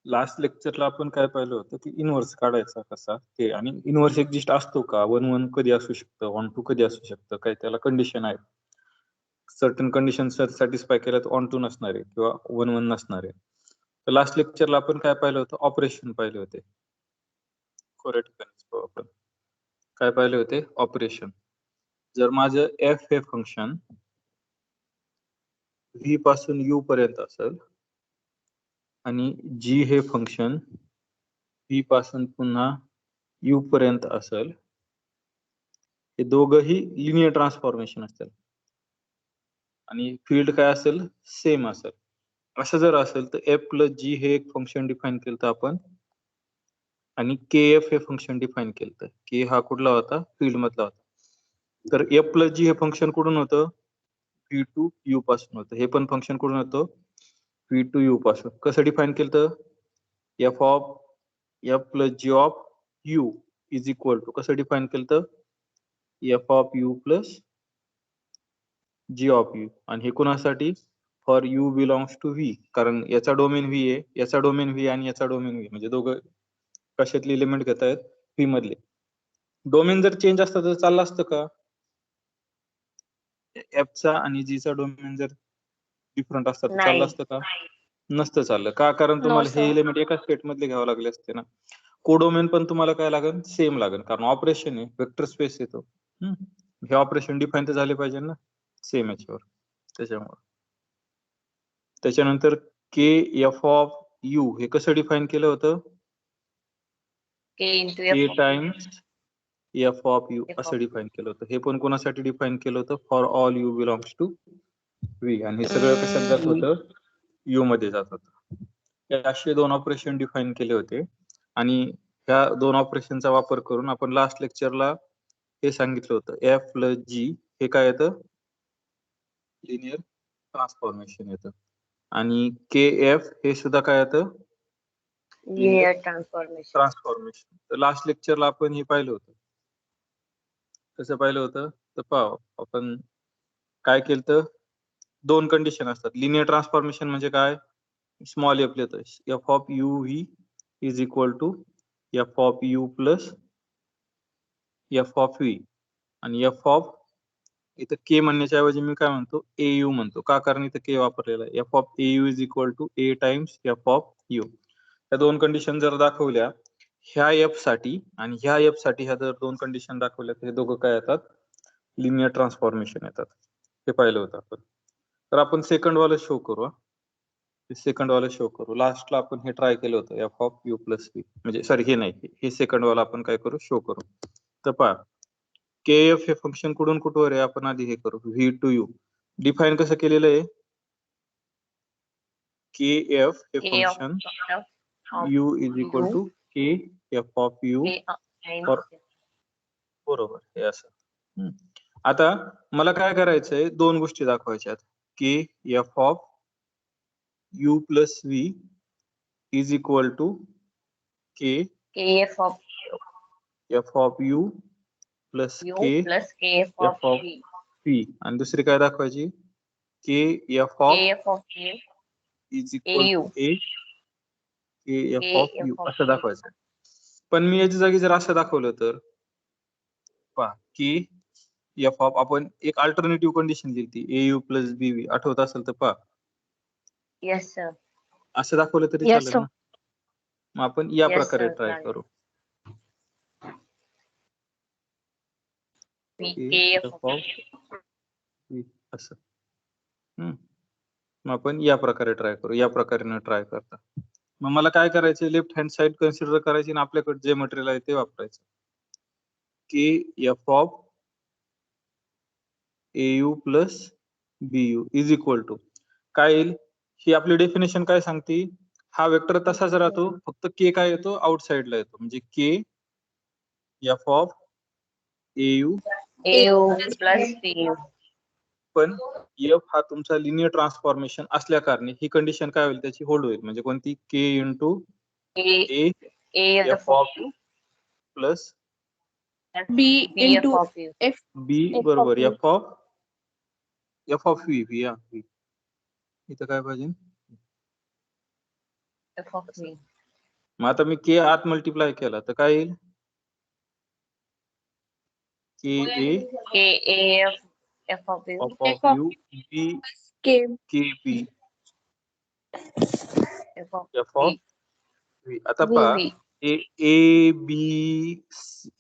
Last लेक्चरला आपण काय पाहिलं होतं की इनव्हर्स काढायचा कसा ते, आणि इनव्हर्स एक्झिस्ट असतो का, 1-1 कधी असू शकतं, 1-2 कधी असू शकतं, काय त्याला कंडिशन आहे, सर्टन कंडिशन सॅटिस्फाय केल्या तर 1-2 नसणार आहे किंवा 1-1 नसणार आहे. तर लास्ट लेक्चरला आपण काय पाहिलं होतं, ऑपरेशन पाहिले होते. खऱ्या ठिकाणीच पाहू आपण. काय पाहिले होते, ऑपरेशन. जर माझं एफ हे फंक्शन व्ही पासून यू पर्यंत असेल आणि जी हे फंक्शन व्ही पासून पुन्हा यू पर्यंत असेल, हे दोघंही लिनियर ट्रान्सफॉर्मेशन असतील आणि फील्ड काय असेल, सेम असेल. असं जर असेल तर एफ प्लस जी हे एक फंक्शन डिफाईन केलं तर आपण, आणि के एफ हे फंक्शन डिफाईन केलं. के हा कुठला होता, फील्ड मधला होता. तर एफ प्लस जी हे फंक्शन कुठून होतं, व्ही टू यू पासून होतं. हे पण फंक्शन कुठून होतं, व्ही टू यू पासून. कसं डिफाईन केलं, F of F plus G of U is equal to, कसं डिफाईन केलं, F of U plus G of U. आणि हे कोणासाठी, for U belongs to V, कारण याचा डोमेन व्ही आहे, याचा डोमेन व्ही आणि याचा डोमेन व्ही, म्हणजे दोघं कशातले एलिमेंट घेत आहेत, व्ही मधले. डोमेन जर चेंज असतं तर चाललं असतं का, एफचा आणि जीचा डोमेन जर डिफरंट असतात तर चाललं असतं का, नसतं चाललं. का, कारण तुम्हाला हे एलिमेंट एका स्टेट मधले घ्यावं लागले असते ना. कोडोमेन पण तुम्हाला काय लागेल, सेम लागेल, कारण ऑपरेशन आहे, वेक्टर स्पेस येतो. हे ऑपरेशन डिफाईन तर झाले पाहिजे ना सेम याच्यावर. त्याच्यानंतर के एफ ऑफ यू हे कसं डिफाईन केलं होतं, K times F of U असं डिफाईन केलं होतं. हे पण कोणासाठी डिफाईन केलं होतं, for all U belongs to V. आणि हे सगळं कशात जात होतं, यू मध्ये जात होतं. हे असे दोन ऑपरेशन डिफाईन केले होते. आणि ह्या दोन ऑपरेशनचा वापर करून आपण लास्ट लेक्चरला हे सांगितलं होतं, एफ प्लस जी हे काय येतं, लिनियर ट्रान्सफॉर्मेशन येतं. आणि के एफ हे सुद्धा काय येतं, लिनियर ट्रान्सफॉर्मेशन. तर लास्ट लेक्चरला आपण हे पाहिलं होतं. कसं पाहिलं होतं, तर पहा आपण काय केलं, दोन कंडिशन असतात. लिनियर ट्रान्सफॉर्मेशन म्हणजे काय, स्मॉल एफ लिहितो, F of U V is equal to F of U plus F of V. आणि एफ ऑफ, इथं के म्हणण्याच्या ऐवजी मी काय म्हणतो, ए यू म्हणतो. का, कारण इथं के वापरलेला आहे. F of A U is equal to A times F of U. या दोन कंडिशन जर दाखवल्या ह्या एफ साठी आणि ह्या एफ साठी, ह्या जर दोन कंडिशन दाखवल्या तर हे दोघं काय येतात, लिनियर ट्रान्सफॉर्मेशन येतात. हे पाहिलं होतं आपण. तर आपण सेकंड वाला शो करू. सेकंड वाला शो करू. लास्टला आपण हे ट्राय केलं होतं, F of U plus V, म्हणजे सॉरी हे नाही, हे सेकंड वाला आपण काय करू, शो करू. तर पहा, के एफ हे फंक्शन कुठून कुठवर आहे, आपण आधी हे करू. व्ही टू यू डिफाईन कसं केलेलं आहे, के एफ हे function U is equal to K F of U, बरोबर, हे असं. आता मला काय करायचंय, दोन गोष्टी दाखवायच्यात, K F of U plus V is equal to K F of U plus K F of V. आणि दुसरी काय दाखवायची, K F of is equal to A K F of U असं दाखवायचं. पण मी याच्या जागी जर असं दाखवलं तर पहा, की एफ ऑफ, आपण एक अल्टरनेटिव्ह कंडिशन दिली, ए यू प्लस बी व्ही, आठवत असेल तर पहा. Yes sir. असं दाखवलं तरी चालेल ना. मग आपण या प्रकारे ट्राय करू. असं. मग आपण या प्रकारे ट्राय करू, या प्रकारे न ट्राय करता. मग मला काय करायचं, लेफ्ट हँड साइड कन्सिडर करायची आणि आपल्याकडे जे मटेरियल आहे ते वापरायचं. K F of A U plus B U is equal to काय येईल, ही आपली डेफिनेशन काय सांगते, हा वेक्टर तसाच राहतो, फक्त के काय येतो, आउटसाइडला येतो, म्हणजे K F of A U plus B U. पण एफ हा तुमचा लिनियर ट्रान्सफॉर्मेशन असल्या कारणे ही कंडिशन काय होईल, त्याची होल्ड होईल. म्हणजे कोणती, K into A F of U plus B into F B, बरोबर, एफ ऑफ व्ही. व्ही इथं काय पाहिजे, एफ ऑफ व्ही. मग आता मी के आत मल्टिप्लाय केला तर काय येईल? K A F of U. Of U B K. K B F of F of V. V. आता V. पहा V.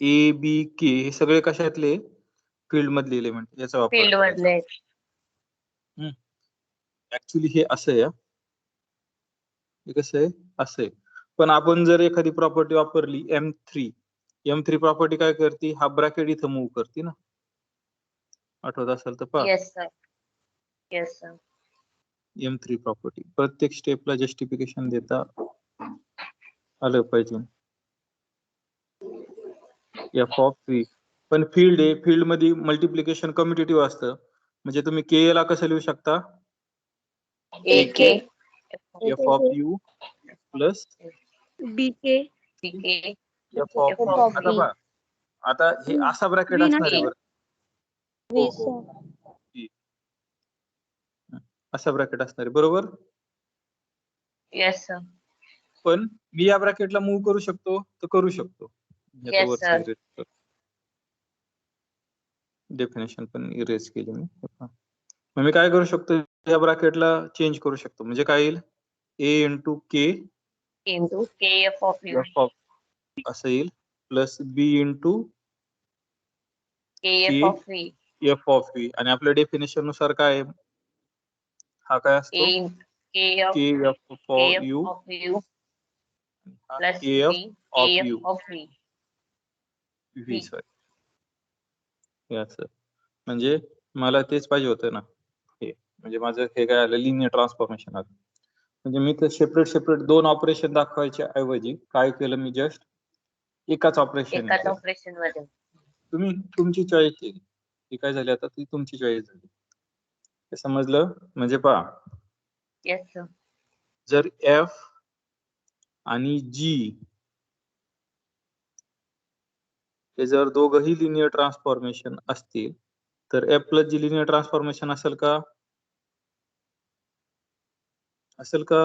ए बी के हे सगळे कशातले फील्ड मधले एलिमेंट याचा वापर Field करायचा. मधले. ऍक्च्युली हे असं आहे. हे कसं आहे? असं आहे. पण आपण जर एखादी प्रॉपर्टी वापरली M3 प्रॉपर्टी काय करते? हा ब्रॅकेट इथं मूव्ह करते ना. आठवत असेल तर पहा. Yes, sir. Yes, sir. M3 property प्रत्येक स्टेपला जस्टिफिकेशन देता आलं पाहिजे. एफ ऑफ व्ही पण फील्ड आहे, फील्ड मध्ये मल्टिप्लिकेशन कम्युटेटिव्ह असतं. म्हणजे तुम्ही के ला कसं लिहू शकता? AK. F of U plus BK. CK. F of F of आता V. पहा आता हे असा ब्रॅकेट V असणार आहे V. बरं. V, हो, sir. असा ब्रॅकेट असणार आहे बरोबर. Yes, sir. पण मी या ब्रॅकेटला मूव्ह करू शकतो तर करू शकतो. Yes, sir. डेफिनेशन पण इरेज केली मी. मग मी काय करू शकतो? या ब्रॅकेटला चेंज करू शकतो. म्हणजे काय येईल? A into K Into KF of U. F of असं येईल plus B into KF of V. F of V. आणि आपल्या डेफिनेशन नुसार काय आहे? हा काय असतो? KF K F for you of U plus K F V. Of KF you of V. V sorry याच म्हणजे मला तेच पाहिजे होतं ना. हे म्हणजे माझं हे काय आलं? लिनियर ट्रान्सफॉर्मेशन आलं. म्हणजे मी तर सेपरेट दोन ऑपरेशन दाखवायच्या ऐवजी काय केलं? मी जस्ट एकाच ऑपरेशन एकाच ऑपरेशन मध्ये. तुम्ही तुमची चॉईस केली. ती काय झाली आता? ती तुमची चॉईस झाली. हे समजलं? म्हणजे पहा Yes, sir. जर एफ आणि जी हे जर दोघंही लिनियर ट्रान्सफॉर्मेशन असतील तर एफ प्लस जी लिनियर ट्रान्सफॉर्मेशन असेल का? असेल का?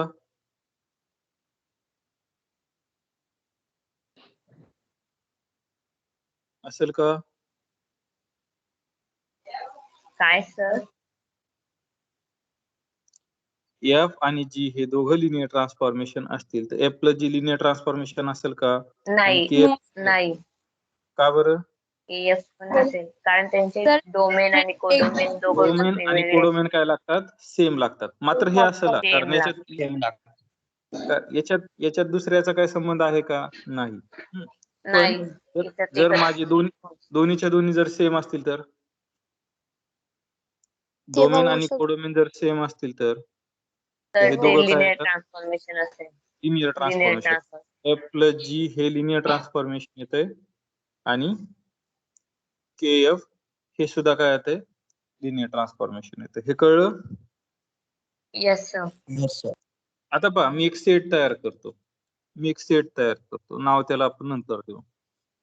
असेल का? काय सर? एफ आणि जी हे दोघं लिनियर ट्रान्सफॉर्मेशन असतील तर एफ प्लस जी लिनियर ट्रान्सफॉर्मेशन असेल का? नाही नाही. का बरं? एफ पण नसेल कारण त्यांचे डोमेन आणि कोडोमेन दोघं डोमेन आणि वेगवेगळे कोडोमेन काय लागतात? सेम लागतात. मात्र हे असं Same कारण याच्यात दुसऱ्याचा काय संबंध आहे का? नाही. नाही. पण जर माझे दोन्हीच्या दोन्ही जर सेम असतील तर डोमेन आणि कोडोमेन जर सेम असतील तर हे दोघं काय लिनियर ट्रान्सफॉर्मेशन असेल. Linear transformation. एफ प्लस जी हे लिनियर ट्रान्सफॉर्मेशन येतंय आणि के एफ हे सुद्धा काय येतंय? लिनियर ट्रान्सफॉर्मेशन येतं. हे कळलं? Yes sir. आता पहा मी एक सेट तयार करतो. नाव त्याला आपण नंतर देऊ.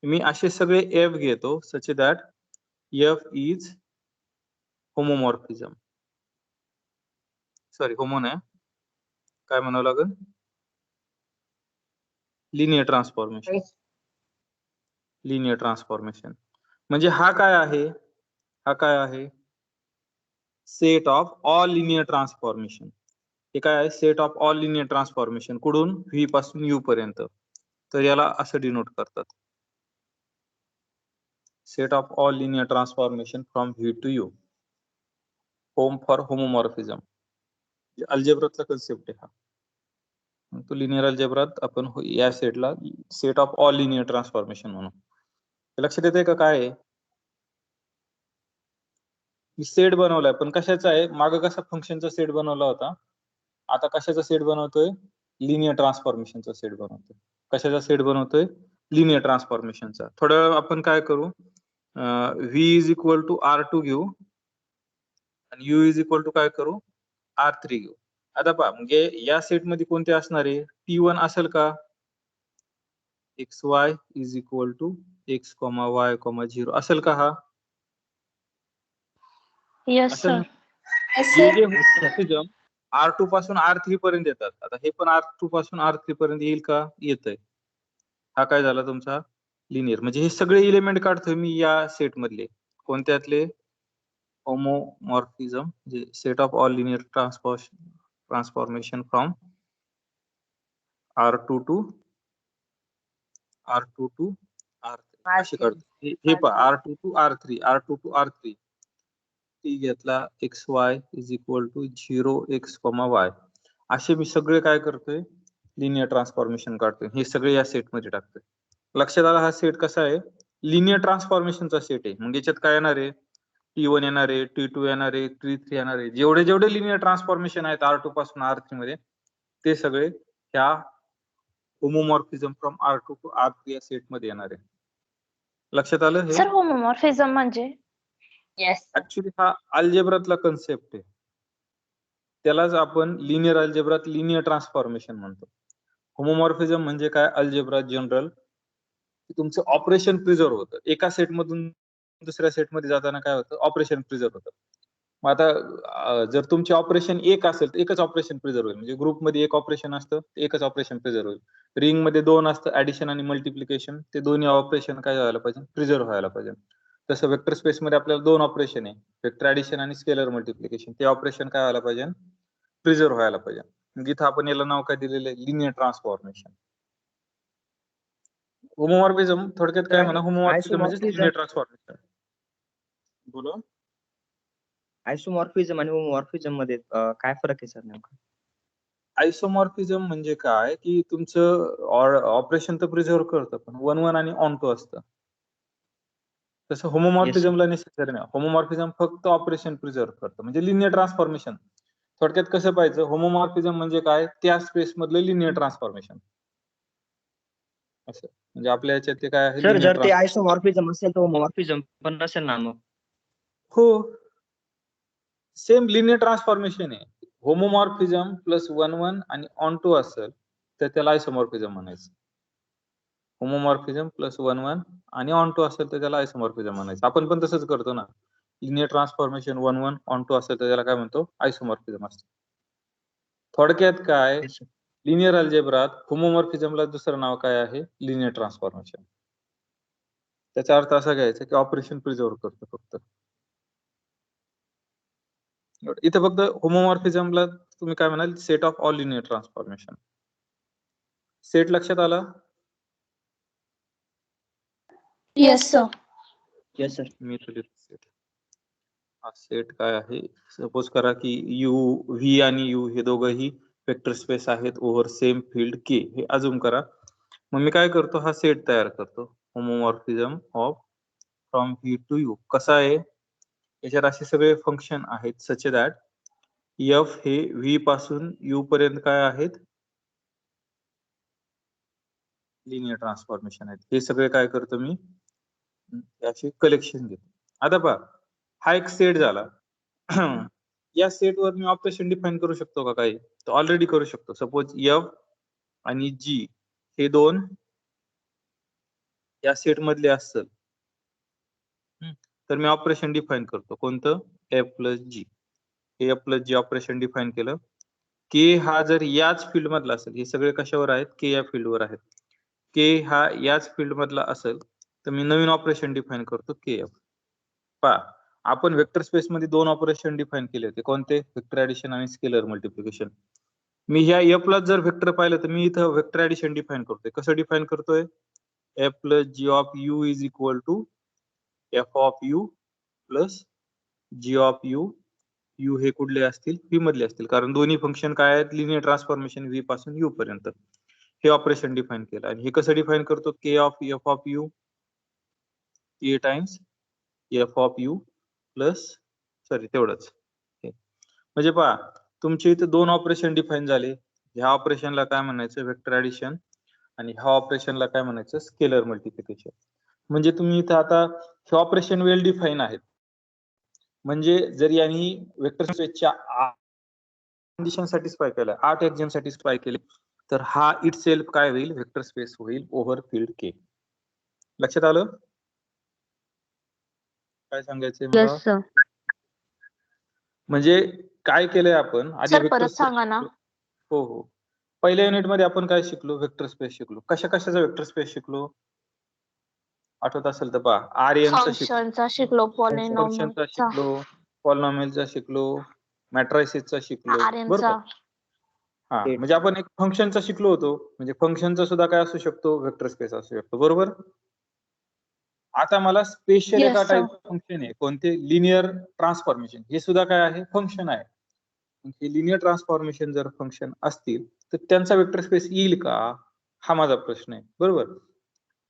मी असे सगळे एफ घेतो such that F is homomorphism. Sorry homo नाही, काय म्हणावं लागेल? Linear transformation. म्हणजे हा काय आहे? Set of all linear transformation. हे काय आहे? Set of all linear transformation कुठून? व्ही पासून यू पर्यंत. तर याला असं डिनोट करतात. Set of all linear transformation from V to U. Hom for homomorphism. अल्जेब्रातला कन्सेप्ट आहे हा. तो लिनियर अल्जेब्रात आपण या सेटला set of all linear transformation म्हणू. लक्षात येते का काय आहे? सेट बनवलाय पण कशाचा आहे? मागं कसा फंक्शनचा सेट बनवला होता, आता कशाचा सेट बनवतोय? लिनियर ट्रान्सफॉर्मेशनचा सेट बनवतोय. कशाचा सेट बनवतोय? लिनियर ट्रान्सफॉर्मेशनचा. थोड्या वेळ आपण काय करू? V is equal to R2 घेऊ आणि यू इज इक्वल टू काय करू? R3 घेऊ. आता पहा म्हणजे या सेट मध्ये कोणते असणार आहे? T1 असेल का? xy is equal to x, y, 0 असेल का हा? Yes, sir. जे होमोमॉर्फिझम R2 पासून R3 पर्यंत येतात. आता हे पण R2 पासून R3 पर्यंत येईल का? येतंय. हा काय झाला तुमचा लिनियर. म्हणजे हे सगळे एलिमेंट काढतोय मी या सेट मधले. कोणत्यातले? होमोमॉर्फिझम, म्हणजे set of all linear transformation from R2 to R3 असे काढतो. हे पहा R2 to R3, R2 to R3. T घेतला XY is equal to 0x, y. असे मी सगळे काय करतोय? लिनियर ट्रान्सफॉर्मेशन काढतोय. हे सगळे या सेट मध्ये टाकतोय. लक्षात आला हा सेट कसा आहे? लिनियर ट्रान्सफॉर्मेशनचा सेट आहे. मग याच्यात काय येणार आहे? T1 येणार आहे, T2 येणार आहे, T3 येणार आहे. जेवढे जेवढे लिनियर ट्रान्सफॉर्मेशन आहेत R2 पासून R3 मध्ये, ते सगळे ह्या होमोमॉर्फिझम फ्रॉम R2 to R3 या सेट मध्ये येणार आहे. लक्षात आलं हे? सर होमोमॉर्फिझम म्हणजे? येस. ऍक्च्युली हा अल्जेब्रातला कन्सेप्ट आहे. त्यालाच आपण लिनियर अल्जेब्रात लिनियर ट्रान्सफॉर्मेशन म्हणतो. होमोमॉर्फिझम म्हणजे काय? अल्जेब्रा जनरल तुमचं ऑपरेशन प्रिझर्व होतं. एका सेट मधून दुसऱ्या सेट मध्ये जाताना काय होतं? ऑपरेशन प्रिझर्व होतं. मग आता जर तुमचे ऑपरेशन एक असेल तर एकच ऑपरेशन प्रिझर्व होईल. म्हणजे ग्रुपमध्ये एक ऑपरेशन असतं, एकच ऑपरेशन प्रिझर्व होईल. रिंग मध्ये दोन असतं, ऍडिशन आणि मल्टिप्लिकेशन. ते दोन्ही ऑपरेशन काय व्हायला पाहिजे? प्रिझर्व व्हायला पाहिजे. तसं वेक्टर स्पेस मध्ये आपल्याला दोन ऑपरेशन आहे, वेक्टर ऍडिशन आणि स्केलर मल्टिप्लिकेशन. ते ऑपरेशन काय व्हायला पाहिजे? प्रिझर्व व्हायला पाहिजे. मग इथं आपण याला नाव काय दिलेलं आहे? Linear transformation. होमोमॉर्फिझम थोडक्यात काय म्हणा? होमोमॉर्फिझम म्हणजे लिनियर ट्रान्सफॉर्मेशन. बोला. आयसोमॉर्फिझम आणि होमोमॉर्फिझम मध्ये काय फरक आहे सर नेमका? आयसोमॉर्फिझम म्हणजे काय की तुमचं ऑपरेशन तर प्रिझर्व करतं, पण 1-1 आणि ऑन-टू असतं. तसं होमोमॉर्फिझमला नेसेसरी नाही. होमोमॉर्फिझम फक्त ऑपरेशन प्रिझर्व करतं, म्हणजे लिनियर ट्रान्सफॉर्मेशन. थोडक्यात कसं पाहिजे? होमोमॉर्फिझम म्हणजे काय? त्या स्पेस मधलं लिनियर ट्रान्सफॉर्मेशन. असं म्हणजे आपल्या याच्यात ते काय आहे? सर जर ते आयसोमॉर्फिझम असेल तर होमोमॉर्फिझम पण नसेल ना मग? हो, सेम लिनियर ट्रान्सफॉर्मेशन आहे. होमोमॉर्फिझम प्लस 1-1 आणि ऑन-टू असेल तर त्याला आयसोमॉर्फिझम म्हणायचं. होमोमॉर्फिझम प्लस 1-1 आणि ऑन-टू असेल तर त्याला आयसोमॉर्फिझम म्हणायचं. आपण पण तसंच करतो ना. लिनियर ट्रान्सफॉर्मेशन 1-1 ऑन-टू असेल तर त्याला काय म्हणतो? आयसोमॉर्फिझम असतं. थोडक्यात काय? लिनियर अल्जेब्रात होमोमॉर्फिझमला दुसरं नाव काय आहे? Linear transformation. त्याचा अर्थ असा घ्यायचा की ऑपरेशन प्रिझर्व करतो फक्त. इथं फक्त होमोमॉर्फिझमला तुम्ही काय म्हणाल? Set of all linear transformation. Set लक्षात आला? Yes sir. Yes sir. मी तुला सेट. हा सेट काय आहे? सपोज करा की यू व्ही आणि यू हे दोघंही वेक्टर स्पेस आहेत ओव्हर सेम फील्ड के. हे अझूम करा. मग मी काय करतो? हा सेट तयार करतो. Homomorphism of from V to U. कसा आहे? याच्यात असे सगळे फंक्शन आहेत सच दॅट एफ हे व्ही पासून यू पर्यंत काय आहेत? लिनियर ट्रान्सफॉर्मेशन आहेत. हे सगळे काय करतो मी? याचे कलेक्शन घेतो. आता पहा, हा एक सेट झाला. या सेटवर मी ऑपरेशन डिफाइन करू शकतो का काही? तर ऑलरेडी करू शकतो. सपोज एफ आणि जी हे दोन या सेट मधले असतील तर मी ऑपरेशन डिफाइन करतो. कोणतं? एफ प्लस जी. हे एफ प्लस जी ऑपरेशन डिफाइन केलं. के हा जर याच फील्ड मधला असेल, हे सगळे कशावर आहेत? के या फील्डवर आहेत. के हा याच फील्ड मधला असेल तर मी नवीन ऑपरेशन डिफाइन करतो के एफ. पहा, आपण वेक्टर स्पेस मध्ये दोन ऑपरेशन डिफाइन केले होते. कोणते? वेक्टर ऍडिशन आणि स्केलर मल्टिप्लिकेशन. मी ह्या एफ ला जर वेक्टर पाहिलं तर मी इथं वेक्टर ऍडिशन डिफाइन करतोय. कसं डिफाइन करतोय? F plus G of U is equal to F of U plus G of U. U हे कुठले असतील? व्ही मधले असतील, कारण दोन्ही फंक्शन काय आहेत? लिनियर ट्रान्सफॉर्मेशन व्ही पासून यू पर्यंत. हे ऑपरेशन डिफाइन केलं. आणि हे कसं डिफाइन करतो? K of F of U K times F of U plus sorry तेवढंच. म्हणजे पहा, तुमचे इथे दोन ऑपरेशन डिफाइन झाले. ह्या ऑपरेशनला काय म्हणायचं? Vector addition. आणि ह्या ऑपरेशनला काय म्हणायचं? Scalar multiplication. म्हणजे तुम्ही इथं आता हे ऑपरेशन वेल डिफाइन आहेत. म्हणजे जर यांनी वेक्टर स्पेसच्या कंडिशन सॅटिस्फाय केल्या, 8 एक्झाम सॅटिस्फाय केले, तर हा इट सेल्फ काय होईल? वेक्टर स्पेस होईल ओव्हर फील्ड के. लक्षात आलं? काय सांगायचंय मला? Yes sir. म्हणजे काय केलंय आपण आधी सर वेक्टर परत सांगा ना. हो हो. पहिल्या युनिट मध्ये आपण काय शिकलो? वेक्टर स्पेस शिकलो. कशाचा वेक्टर स्पेस शिकलो? आठवत असेल तर पहा. RN चा शिकलो, फंक्शनचा शिकलो, फंक्शनचा पॉलिनॉमियलचा, शिकलो, पॉलिनॉमियलचा शिकलो, मॅट्रायसिसचा शिकलो, आर्यनचा. बरोबर. हा म्हणजे आपण एक फंक्शनचा शिकलो होतो. म्हणजे फंक्शनचा सुद्धा काय असू शकतो? वेक्टर स्पेस असू शकतो, बरोबर. आता मला स्पेशल Yes, एका sir. टाइप फंक्शन आहे. कोणते? Linear transformation. हे सुद्धा काय आहे? फंक्शन आहे. हे लिनियर ट्रान्सफॉर्मेशन जर फंक्शन असतील तर त्यांचा वेक्टर स्पेस येईल का? हा माझा प्रश्न आहे, बरोबर.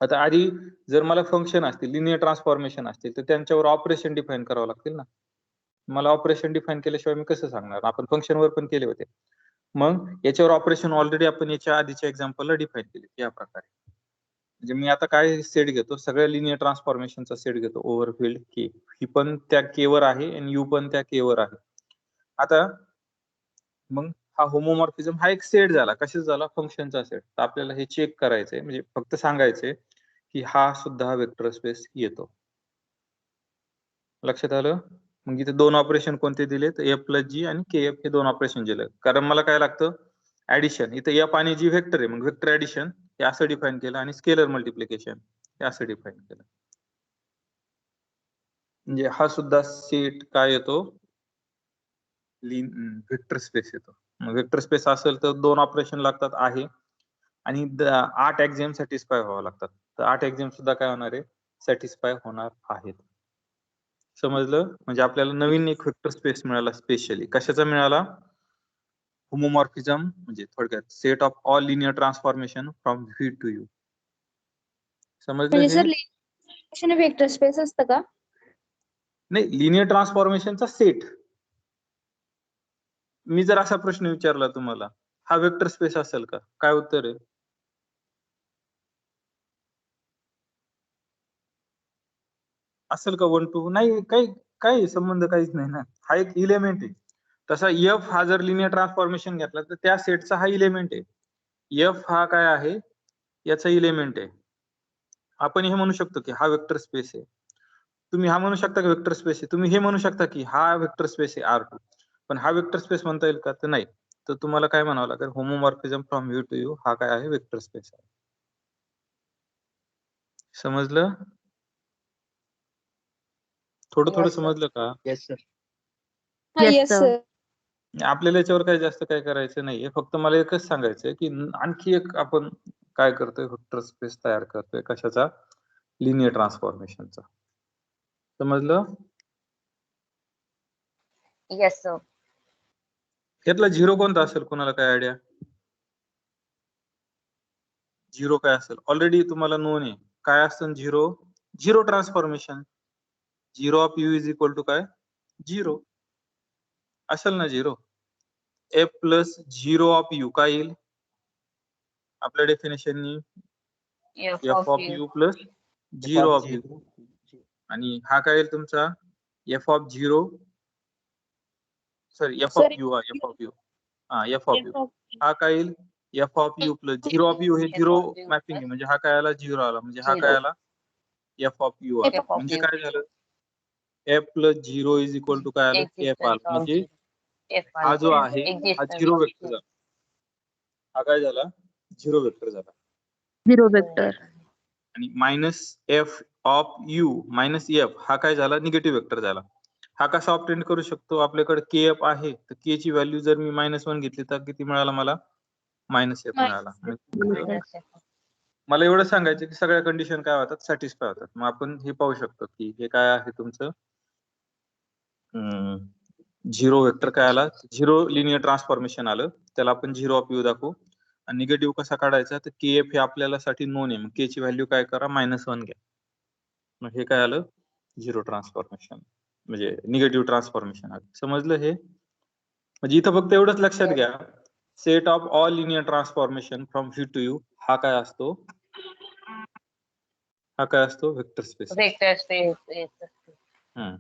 आता आधी जर मला फंक्शन असतील, लिनियर ट्रान्सफॉर्मेशन असतील, तर त्यांच्यावर ऑपरेशन डिफाईन करावं लागतील ना. मला ऑपरेशन डिफाईन केल्याशिवाय मी कसं सांगणार? आपण फंक्शनवर पण केले होते. मग याच्यावर ऑपरेशन ऑलरेडी आपण याच्या आधीच्या एक्झाम्पलला डिफाईन केले या प्रकारे. म्हणजे मी आता काय सेट घेतो? सगळ्या लिनियर ट्रान्सफॉर्मेशनचा सेट घेतो, ओव्हरफिल्ड के. ही पण त्या के वर आहे आणि यू पण त्या के वर आहे. आता मग हा होमोमॉर्फिझम हा एक सेट झाला. कशाचा झाला? फंक्शनचा सेट. तर आपल्याला हे चेक करायचंय, म्हणजे फक्त सांगायचंय की हा सुद्धा वेक्टर स्पेस येतो. लक्षात आलं? मग इथे दोन ऑपरेशन कोणते दिले? तर एफ प्लस जी आणि के एफ हे दोन ऑपरेशन दिले. कारण मला काय लागतं? ऍडिशन. इथे एफ आणि जी व्हेक्टर आहे, मग व्हेक्टर ऍडिशन हे असं डिफाईन केलं आणि स्केलर मल्टिप्लिकेशन हे असं डिफाईन केलं. म्हणजे हा सुद्धा सेट काय येतो? व्हेक्टर स्पेस येतो. मग व्हेक्टर स्पेस असेल तर दोन ऑपरेशन लागतात आहे आणि 8 एक्झाम सॅटिस्फाय व्हावं लागतात. तर 8 एक्झाम सुद्धा काय होणार आहे? सॅटिस्फाय होणार आहेत. समजलं? म्हणजे आपल्याला नवीन एक वेक्टर स्पेस मिळाला स्पेशली. कशाचा मिळाला? होमोमॉर्फिझम म्हणजे थोडक्यात set of all linear transformation from V to you. समजलं म्हणजे हे? सर वेक्टर स्पेस असतं का? नाही, लिनियर ट्रान्सफॉर्मेशनचा सेट. मी जर असा प्रश्न विचारला तुम्हाला, हा वेक्टर स्पेस असेल का? काय उत्तर आहे? असेल का 1 2? नाही, काही संबंध काहीच नाही ना. हा एक इलेमेंट आहे. तसा एफ हा जर लिनियर ट्रान्सफॉर्मेशन घेतला तर त्या सेटचा हा इलेमेंट आहे. एफ हा काय आहे? याचा इलेमेंट आहे. आपण हे म्हणू शकतो की हा वेक्टर स्पेस आहे. तुम्ही हा म्हणू शकता की वेक्टर स्पेस आहे. तुम्ही हे म्हणू शकता की हा वेक्टर स्पेस आहे R2. पण हा वेक्टर स्पेस म्हणता येईल का? तर नाही. तर तुम्हाला काय म्हणावं लागेल? होमोमॉर्फिझम फ्रॉम व्ही टू यू हा काय आहे? वेक्टर स्पेस आहे. समजलं? थोडं Yes, sir. समजलं का? Yes sir. Yes, yes sir. Sir. आपल्याला याच्यावर काही जास्त काय करायचं नाहीये. फक्त मला एकच सांगायचंय की आणखी एक आपण काय करतोय? वेक्टर स्पेस तयार करतोय. कशाचा? लिनियर ट्रान्सफॉर्मेशनचा. समजलं? Yes, sir. यातला झिरो कोणता असेल? कोणाला काय आयडिया? झिरो काय असेल? ऑलरेडी तुम्हाला नोन आहे. काय असतं zero? Zero transformation. Zero of U is equal to काय? झिरो. असेल ना zero? F plus zero of U काय येईल? आपल्या डेफिनेशननी F F of of U. U plus zero of U. आणि हा काय येईल तुमचा? F of zero, sorry F of sir U. F of U. हा F of U. F of हा काय येईल? F of U plus zero of U. हे F zero of U mapping आहे, plus म्हणजे हा काय आला? झिरो आला. म्हणजे हा काय zero. आला? एफ ऑफ यू आला. F of म्हणजे U. काय झालं? F plus zero is equal to काय आलं? एफ Existence आला. of म्हणजे zero. F हा आलं. जो आहे हा Existence zero of vector zero. झाला. हा काय झाला? झिरो वेक्टर झाला. Zero vector. आणि minus F of U minus F हा काय झाला? निगेटिव्ह वेक्टर झाला. हा कसा ऑप्टेंड करू शकतो? आपल्याकडे के एफ आहे, तर के ची व्हॅल्यू जर मी -1 घेतली तर किती मिळाला मला? -f मिळाला. म्हणजे Minus F. मला एवढं सांगायचं की सगळ्या कंडिशन काय होतात? सॅटिस्फाय होतात. मग आपण हे पाहू शकतो की हे काय आहे तुमचं झिरो वेक्टर काय आला? झिरो लिनियर ट्रान्सफॉर्मेशन आलं. त्याला आपण झिरो ऑफ यू दाखवू. आणि निगेटिव्ह कसा काढायचा? तर के एफ हे आपल्याला साठी नोन आहे. मग के ची व्हॅल्यू काय करा? -1 घ्या. मग हे काय आलं? झिरो ट्रान्सफॉर्मेशन म्हणजे निगेटिव्ह ट्रान्सफॉर्मेशन आलं. समजलं हे? म्हणजे इथं फक्त एवढंच लक्षात घ्या, set of all linear transformation from V to you हा काय असतो? हा काय असतो? Vector space. Vector space. Yes.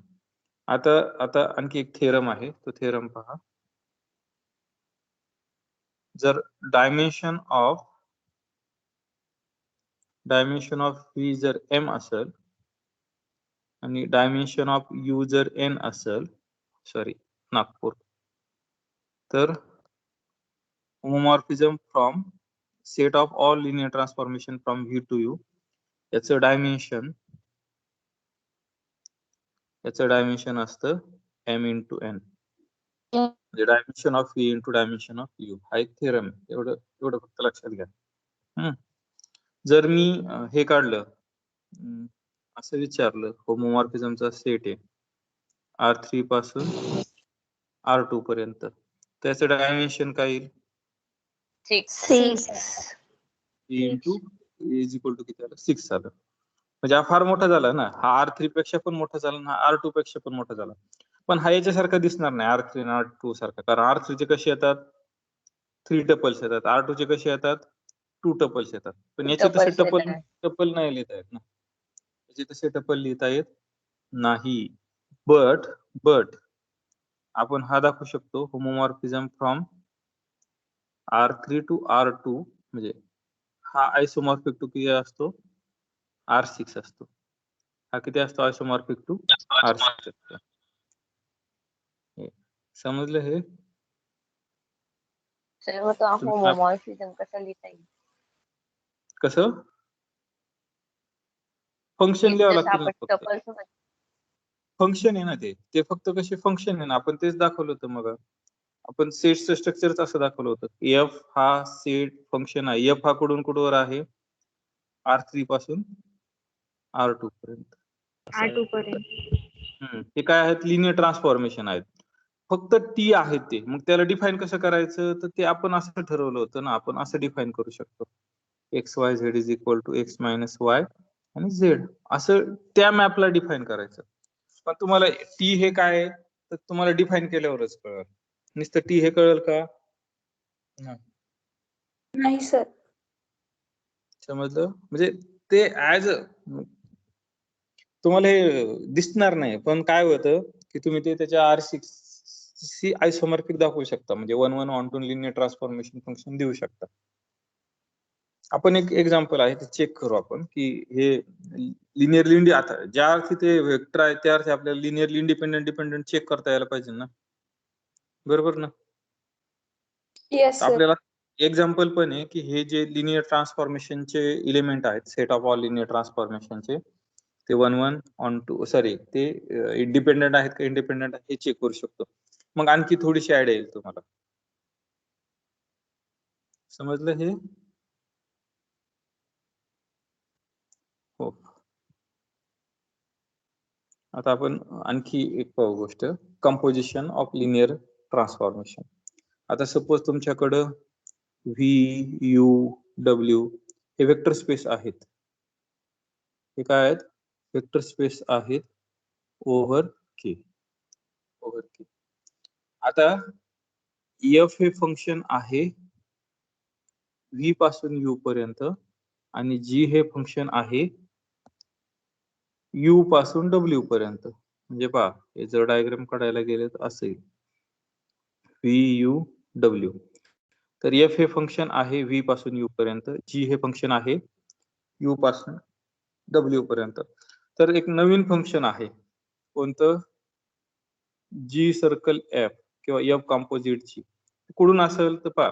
आता आणखी एक थेरम आहे, तो थेरम पहा. जर डायमेन्शन ऑफ व्ही जर m असेल आणि डायमेन्शन ऑफ u जर n असेल, सॉरी नागपूर, तर homomorphism from set of all linear transformation from V to U याचं डायमेन्शन असतं m इंटू n, म्हणजे dimension of V into dimension of U. हा एक थेरम आहे. एवढं फक्त लक्षात घ्या. जर मी हे काढलं, असं विचारलं, होमोमॉर्फिझमचा सेट आहे R3 पासून R2 पर्यंत, त्याचं डायमेन्शन काय येईल? 6. इंटू इज इक्वल टू किती आलं? 6 आलं. म्हणजे हा फार मोठा झाला ना, हा R3 पेक्षा पण मोठा झाला ना, हा R2 पेक्षा पण मोठा झाला. पण हा याच्यासारखा दिसणार नाही R3 आणि R2 सारखा, कारण R3 चे कसे येतात 3 टपल्स येतात, R2 चे कसे येतात 2 टपल्स येतात. पण याचे तसे टपल नाही लिहिता येत ना, याचे तसे टपल लिहिता येत नाही. बट आपण हा दाखवू शकतो, होमोमॉर्फिझम फ्रॉम R3 टू R2, म्हणजे हा आयसोमॉर्फिक टू किती असतो? R6 असतो. हा किती असतो आयसोमॉर्फिक टू? R6 असतो. समजलं हे? सर्व तो होमोमॉर्फिझम कसं लिहिता येईल? कसं? फंक्शन लिहावं जसं लागतील ना आपण फक्त. टपल फंक्शन आहे ना ते फक्त कसे फंक्शन आहे ना, आपण तेच दाखवलं होतं मग. आपण सेटचं स्ट्रक्चर असं दाखवलं होतं. एफ हा सेट फंक्शन आहे. एफ हा कुठून आहे? R3 पासून R2 पर्यंत. R2 पर्यंत. हे काय आहेत? लिनियर ट्रान्सफॉर्मेशन आहेत. फक्त टी आहेत ते. मग त्याला डिफाईन कसं करायचं? तर ते आपण असं ठरवलं होतं ना, आपण असं डिफाईन करू शकतो. XYZ is equal to X minus Y आणि Z, असं त्या मॅपला डिफाईन करायचं. पण तुम्हाला टी हे काय आहे तर तुम्हाला डिफाईन केल्यावरच कळेल. नुसतं टी हे कळेल का? नाही सर. समजलं? म्हणजे ते ऍज तुम्हाला हे दिसणार नाही, पण काय होतं की तुम्ही ते त्याच्या R6 आयसोमॉर्फिक दाखवू शकता, म्हणजे 1-1 ऑन लिनियर ट्रान्सफॉर्मेशन फंक्शन देऊ शकता. आपण एक एक्झाम्पल आहे ते चेक करू आपण, की हे लिनियरली आता ज्या अर्थी ते वेक्टर आहे त्या अर्थी आपल्याला लिनियरली डिपेंडंट चेक करता यायला पाहिजे ना, बरोबर ना? Yes sir. आपल्याला एक्झाम्पल पण आहे की हे जे लिनियर ट्रान्सफॉर्मेशनचे एलिमेंट आहेत, सेट ऑफ ऑल लिनियर ट्रान्सफॉर्मेशनचे, ते 1-1 ऑन टू ते डिपेंडंट आहेत का इंडिपेंडंट आहेत हे चेक करू शकतो. मग आणखी थोडीशी आयडिया येईल तुम्हाला. समजलं हे? हो. आता आपण आणखी एक पाहू गोष्ट, कंपोजिशन ऑफ लिनियर ट्रान्सफॉर्मेशन. आता सपोज तुमच्याकडं V, U, W हे वेक्टर स्पेस आहेत. हे काय आहेत? वेक्टर स्पेस आहेत ओव्हर K. आता F हे फंक्शन आहे V पासून U पर्यंत आणि G हे फंक्शन आहे U पासून W पर्यंत. म्हणजे पहा, हे जर डायग्राम काढायला गेले तर असेल V, U, W. तर F हे फंक्शन आहे V पासून U पर्यंत, G हे फंक्शन आहे U पासून W पर्यंत. तर एक नवीन फंक्शन आहे, कोणतं? G सर्कल F किंवा F कॉम्पोजिट G. कुठून असेल तर पहा,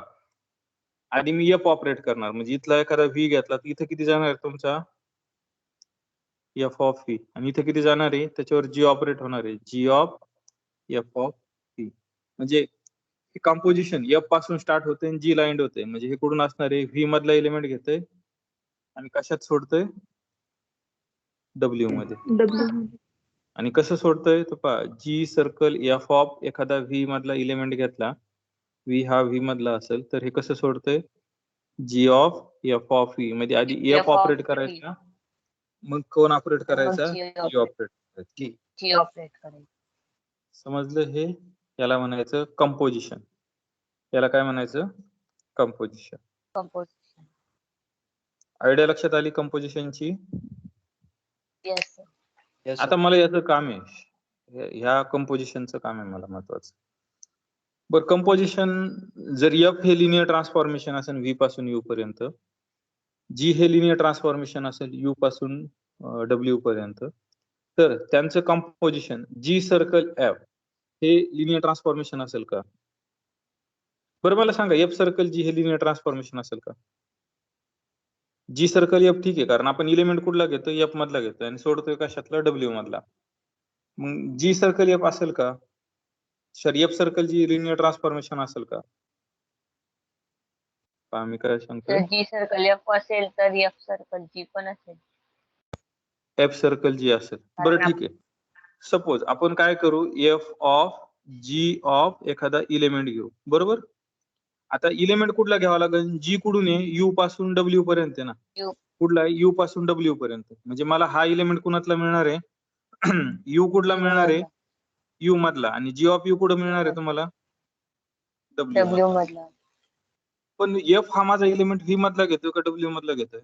आणि मी F ऑपरेट करणार, म्हणजे इथला एखादा V घेतला तर इथं किती जाणार आहे तुमचा? F of V. आणि इथे किती जाणार आहे? त्याच्यावर G ऑपरेट होणार आहे, G of F of V. म्हणजे हे कॉम्पोजिशन F पासून स्टार्ट होते आणि G ला एंड होते. म्हणजे हे कुठून असणार आहे? V मधला एलिमेंट घेतोय आणि कशात सोडतोय? W मध्ये. आणि कसं सोडतोय तर पहा, G सर्कल F ऑफ एखादा V मधला एलिमेंट घेतला, V हा V मधला असेल तर हे कसं सोडतोय? G of F of V. म्हणजे आधी F ऑपरेट करायचा, मग कोण ऑपरेट करायचा? G ऑपरेट करायचा. समजलं हे? याला म्हणायचं कंपोजिशन. याला काय म्हणायचं? कंपोजिशन. आयडिया लक्षात आली कंपोजिशनची? आता मला याचं काम आहे, ह्या कंपोजिशनचं काम आहे मला महत्वाचं. बरं, कंपोजिशन जर F हे लिनियर ट्रान्सफॉर्मेशन असेल V पासून U पर्यंत, G हे लिनियर ट्रान्सफॉर्मेशन असेल U पासून W पर्यंत, तर त्यांचं कंपोजिशन G सर्कल F हे लिनियर ट्रान्सफॉर्मेशन असेल का? बरं मला सांगा एफ सर्कल जी हे लिनियर ट्रान्सफॉर्मेशन असेल का? जी सर्कल एफ ठीक आहे, कारण आपण इलिमेंट कुठला घेतोय एफ मधला घेतोय आणि सोडतोय कशातला डब्ल्यू मधला. मग जी सर्कल एफ असेल का? सर एफ सर्कल जी लिनियर ट्रान्सफॉर्मेशन असेल का? पहा मी काय सांगतोय. तर जी सर्कल एफ असेल तर एफ सर्कल जी पण असेल. एफ सर्कल जी असेल. बरं ठीक आहे. सपोज आपण काय करू एफ ऑफ जी ऑफ एखादा इलिमेंट घेऊ, बरोबर? आता इलिमेंट कुठला घ्यावा लागेल? जी कुठून आहे? यू पासून डब्ल्यू पर्यंत आहे ना. U. कुठला आहे? यू पासून डब्ल्यू पर्यंत. म्हणजे मला हा इलिमेंट कुणातला मिळणार आहे? यू कुठला मिळणार आहे? यू मधला. आणि जी ऑफ यू कुठं मिळणार आहे तुम्हाला? डब्ल्यू डब्ल्यू मधला. पण एफ हा माझा इलिमेंट व्ही मधला घेतोय का डब्ल्यू मधला घेतोय?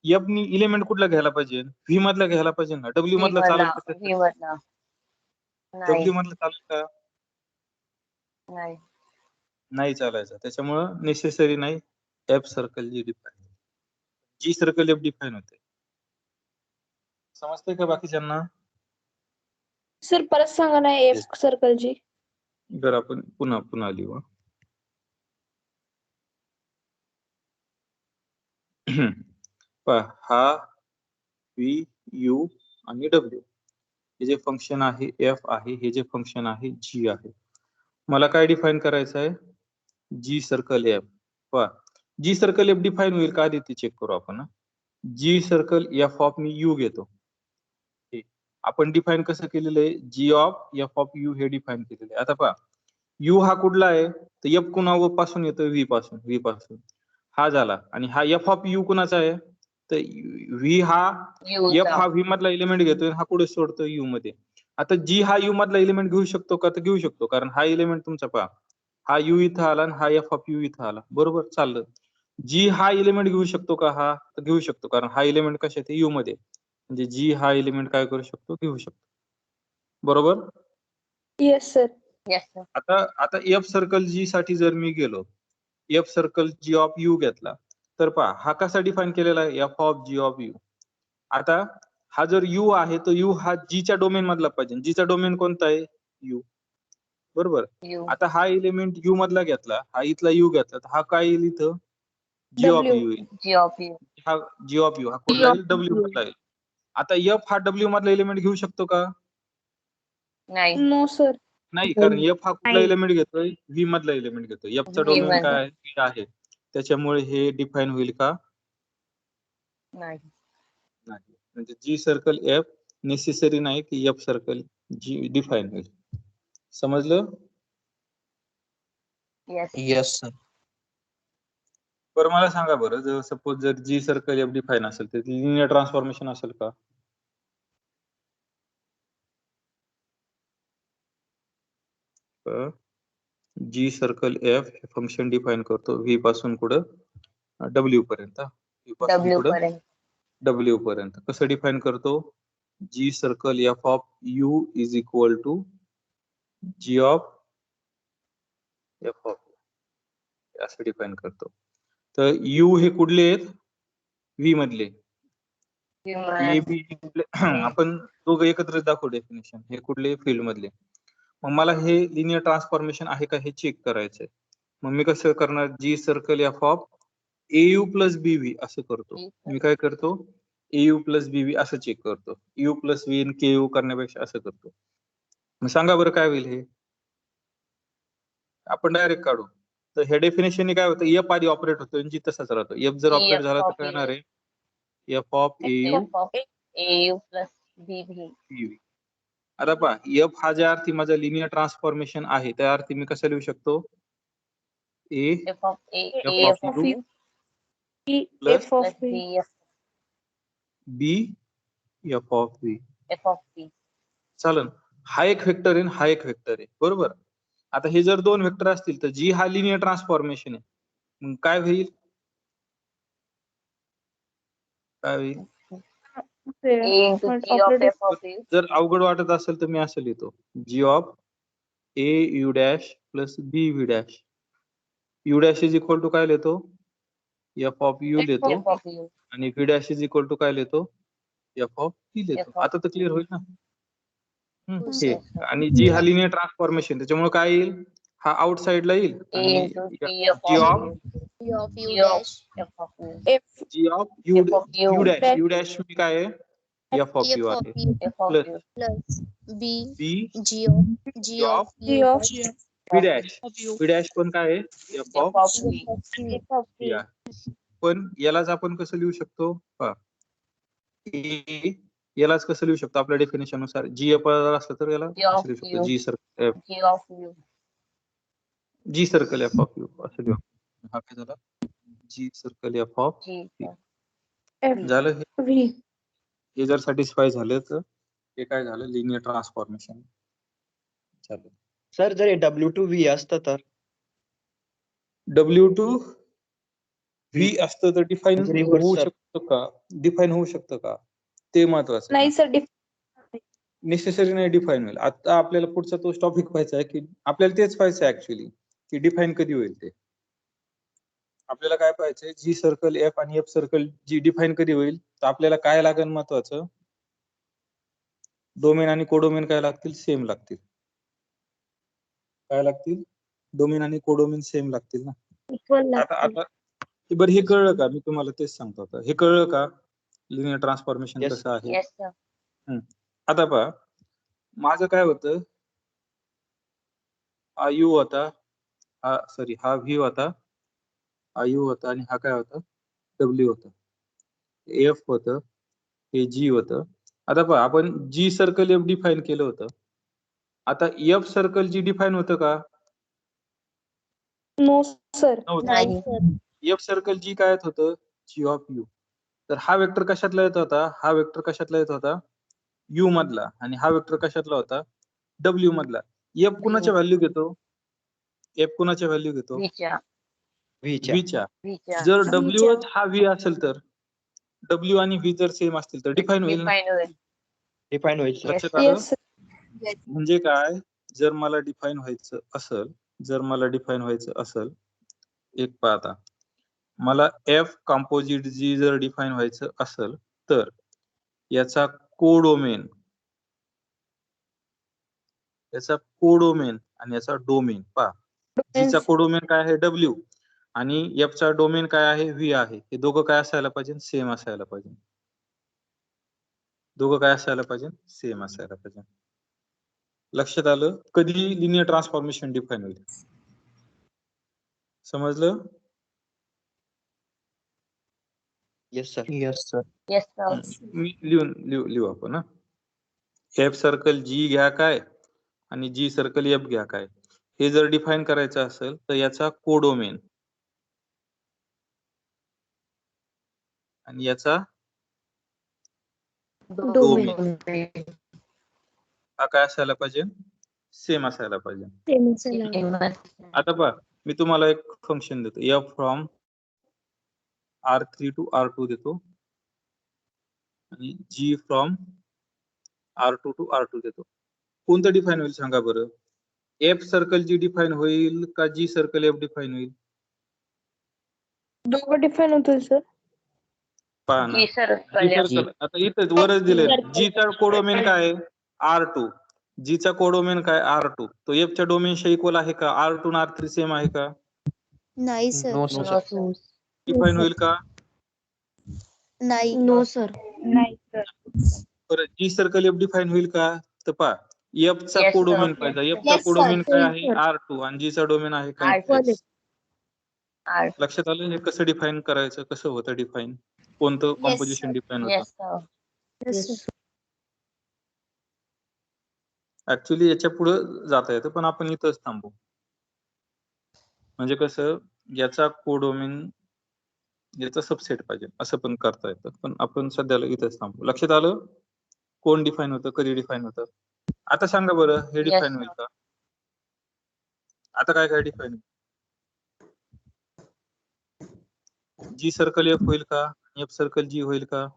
एफ नी इलिमेंट कुठला घ्यायला पाहिजे? व्ही मधला घ्यायला पाहिजे ना. डब्ल्यू मधला चालेल का? व्ही मधला नाही डब्ल्यू मधला चालेल का? नाही. नाही चालायचं. त्याच्यामुळं नेसेसरी नाही एफ सर्कल जी डिफाईन. जी सर्कल एफ डिफाईन होते. समजतंय का बाकीच्यांना? सर परत सांगा ना एफ सर्कल जी. जर आपण पुन्हा लिहू. पहा हा व्ही यू आणि डब्ल्यू हे जे फंक्शन आहे एफ आहे, हे जे फंक्शन आहे जी आहे. मला काय डिफाईन करायचं आहे? जी सर्कल एफ. पहा जी सर्कल एफ डिफाईन होईल का आधी ते चेक करू आपण. जी सर्कल एफ ऑफ मी यू घेतो. आपण डिफाईन कसं केलेलं आहे? G of F of U हे डिफाईन केलेलं आहे. आता पहा यू हा कुठला आहे? तर एफ कुणा पासून येतोय? व्ही पासून. हा झाला. आणि हा एफ ऑफ यू कुणाचा आहे? तर व्ही हा एफ हा व्ही मधला एलिमेंट घेतोय, हा कुठे सोडतोय? यू मध्ये. आता जी हा यू मधला एलिमेंट घेऊ शकतो का? तर घेऊ शकतो, कारण हा एलिमेंट तुमचा पहा हा यू इथं आला आणि हा एफ ऑफ यू इथं आला, बरोबर? चाललं. जी हा एलिमेंट घेऊ शकतो का? हा तर घेऊ शकतो, कारण हा एलिमेंट कशात आहे? यू मध्ये. म्हणजे जी हा एलिमेंट काय करू शकतो? घेऊ शकतो, बरोबर? Yes sir. Yes sir. आता एफ सर्कल जी साठी जर मी गेलो, F circle G of U घेतला, तर पहा हा कसा डिफाईन केलेला आहे? F of G of U. आता हा जर यू आहे तर यू हा जीच्या डोमेन मधला पाहिजे. जीचा डोमेन कोणता आहे? यू, बरोबर? यू. आता हा एलिमेंट यू मधला घेतला, हा इथला यू घेतला, तर हा काय येईल इथं? जी ऑफ W. यू येईल. जी ऑफ यू. हा जी ऑफ यू हा कुठला येईल? डब्ल्यू मधला येईल. आता एफ हा डब्ल्यू मधला एलिमेंट घेऊ शकतो का? नाही. No sir. नाही, कारण एफ हा कुठला एलिमेंट घेतोय? व्ही मधला एलिमेंट घेतोय. एफचा V डोमेन मधला. काय आहे? त्याच्यामुळे हे डिफाईन होईल का? नाही. नाही. म्हणजे जी सर्कल एफ नेसेसरी नाही की एफ सर्कल जी डिफाईन होईल. समजलं? येस. Yes sir. बरं मला सांगा बरं, जर सपोज जर जी सर्कल एफ डिफाईन असेल तर लिनियर ट्रान्सफॉर्मेशन असेल का? जी सर्कल एफ हे फंक्शन डिफाईन करतो व्ही पासून कुठं? डब्ल्यू पर्यंत. व्ही पासून डब्ल्यू कुठं? पर्यंत. डब्ल्यू पर्यंत. कसं डिफाईन करतो? G circle F of U is equal to G of F of असं डिफाईन करतो. तर यू हे कुठले आहेत? व्ही मधले. ए बी कुठले? आपण दोघं एकत्र दाखवू डेफिनेशन. हे कुठले? फील्ड मधले. मग मला हे लिनियर ट्रान्सफॉर्मेशन आहे का हे चेक करायचंय. मग मी कसं करणार? G circle F of A U plus B V असं करतो. मी काय करतो? एयू प्लस बीव्ही असं चेक करतो. यू प्लस व्ही आणि के यू करण्यापेक्षा असं करतो. मग सांगा बरं काय होईल हे? आपण डायरेक्ट काढू. तर हे डेफिनेशनने काय होतं? एफ आधी ऑपरेट होतो आणि जी तसाच राहतो. एफ जर ऑपरेट झाला तर काय येणार आहे? F of A U A U plus B V. B V. आता पहा एफ हा ज्या अर्थी माझा लिनियर ट्रान्सफॉर्मेशन आहे त्या अर्थी मी कसं लिहू शकतो? A F of A F of U plus F of plus V. B F. B F of V. F of B. चालन. हा एक वेक्टर आहे, हा एक वेक्टर आहे, बरोबर? आता हे जर दोन वेक्टर असतील तर जी हा लिनियर ट्रान्सफॉर्मेशन आहे, मग काय होईल? काय होईल? A into G of F of U. जर अवघड वाटत असेल तर मी असं लिहितो G of A U dash plus B V dash. U dash is equal to काय लिहितो? एफ ऑफ यू लिहितो एफ ऑफ यू. आणि V dash is equal to काय लिहितो? एफ ऑफ व्ही लिहितो. F of आता तर क्लिअर होईल ना? हे Yes, sir. आणि जी हा लिनियर ट्रान्सफॉर्मेशन त्याच्यामुळे काय येईल, हा आउटसाइडला येईल A आणि into G G of of U. G of U G of dash F of U. F G of U F of U. U dash U dash काय आहे F of F U of आहे U F of plus U. plus B B G of G of G U of dash B dash B dash पण काय आहे F F of of V. F of V F of बी V. आहे. पण यालाच आपण कसं लिहू शकतो पहा. यालाच कसं लिहू शकतो आपल्या डेफिनेशन नुसार जी एफ असलं तर याला G of कसं लिहू शकतो U. G circle G of U. G circle F of U असं लिहू. हा काय झाला G circle F of G. sir. F झालं. V. हे जर सॅटिस्फाय झालं तर हे काय झालं लिनियर ट्रान्सफॉर्मेशन झालं. सर जर W2V असतं तर W2 V असतं तर डिफाईन म्हणजे reverse होऊ sir. शकतं का, डिफाईन होऊ शकतं का, ते महत्वाचं आहे. नाही सर नेसेसरी नाही डिफाईन होईल. आता आपल्याला पुढचा तोच टॉपिक व्हायचा आहे की आपल्याला तेच पाहायचं आहे ऍक्च्युली की डिफाईन कधी होईल ते. आपल्याला काय पाहायचंय जी सर्कल एफ आणि एफ सर्कल जी डिफाईन कधी होईल तर आपल्याला काय लागेल महत्वाचं, डोमेन आणि कोडोमेन काय लागतील, सेम लागतील. काय लागतील, डोमेन आणि कोडोमेन सेम लागतील ना. इक्वल आता आता बरं हे कळलं का, मी तुम्हाला तेच सांगतो आता, हे कळलं का लिनियर ट्रान्सफॉर्मेशन Yes. कसं आहे. Yes, sir. आता पहा माझं काय होतं, हा यू होता, हा सॉरी हा व्ही होता, हा यू होता आणि हा काय होता डब्ल्यू होता, एफ होतं, हे जी होतं. आता पहा आपण जी सर्कल एफ डिफाईन केलं होतं, आता एफ सर्कल जी डिफाईन होतं का, नो सर नव्हतं. नाही. एफ सर्कल जी काय येत होतं जी ऑफ यू. तर हा वेक्टर कशातला येत होता, हा वेक्टर कशातला येत होता यू मधला आणि हा वेक्टर कशातला होता डब्ल्यू मधला. एफ कुणाच्या व्हॅल्यू घेतो, एफ कुणाच्या व्हॅल्यू घेतो V च्या. व्हीच्या व्ही च्या. V च्या. जर डब्ल्यू हा व्ही असेल तर डब्ल्यू आणि व्ही जर सेम असतील तर डिफाईन होईल ना. Define होईल. डिफाईन होईल सर. लक्षात आलं. येस म्हणजे काय, जर मला डिफाईन व्हायचं असेल, जर मला डिफाईन व्हायचं असेल, एक पहा आता मला एफ कंपोजिट जी जर डिफाईन व्हायचं असेल तर याचा कोडोमेन, याचा कोडोमेन आणि याचा डोमेन पहा. जीचा कोडोमेन काय आहे डब्ल्यू आणि एफ चा डोमेन काय आहे व्ही आहे. हे दोघं काय असायला पाहिजे, सेम असायला पाहिजे. दोघं काय असायला पाहिजे, सेम असायला पाहिजे. लक्षात आलं. कधी लिनियर ट्रान्सफॉर्मेशन डिफाईन होईल, समजलं. Yes sir. Yes, sir. मी लिहू आपण ना. एफ सर्कल जी घ्या काय आणि जी सर्कल एफ घ्या काय, हे जर डिफाईन करायचं असेल तर याचा कोडोमेन आणि याचा डोमेन हा काय असायला पाहिजे, सेम असायला पाहिजे. आता पहा मी तुम्हाला एक फंक्शन देतो F from R3 to R2 देतो आणि जी फ्रॉम R2 to R2 देतो. कोणतं डिफाईन होईल सांगा बरं, एफ सर्कल जी डिफाईन होईल का जी सर्कल एफ डिफाईन होईल. दोघं डिफाईन होतील सर. पहा ना G जी सर्कल सर्कल आता इथं वरच दिले जी चा कोडोमेन काय आहे R2, जी चा कोडोमेन काय R2, तो एफ च्या डोमेनशी इक्वल आहे का, R2 आणि R3 सेम आहे का, नाही सर. No, sir. डिफाईन होईल का. नाही. नो सर नाही सर. बरं जी सर्कल एफ डिफाईन होईल का, तर पहा एफ चा Yes, कोडोमेन sir. पाहिजे, एफ चा Yes, sir. कोडोमेन काय Yes, आहे sir. R2 आणि जी चा डोमेन आहे काय R2. X. लक्षात आलं हे कसं डिफाईन करायचं, कसं होतं डिफाईन, कोणतं Yes, कॉम्पोजिशन sir. डिफाईन होतं. Yes, sir. Yes, sir. Actually याच्या पुढे जाता येतं पण आपण इथंच थांबू. म्हणजे कसं याचा कोडोमेन याचा सबसेट पाहिजे असं पण करता येतं, पण आपण सध्याला इथंच थांबू. लक्षात आलं कोण डिफाईन होतं, कधी डिफाईन होतं. आता सांगा बरं हे Yes, डिफाईन sir. होईल का. आता काय काय डिफाईन, जी सर्कल एफ होईल का, एफ सर्कल जी होईल का.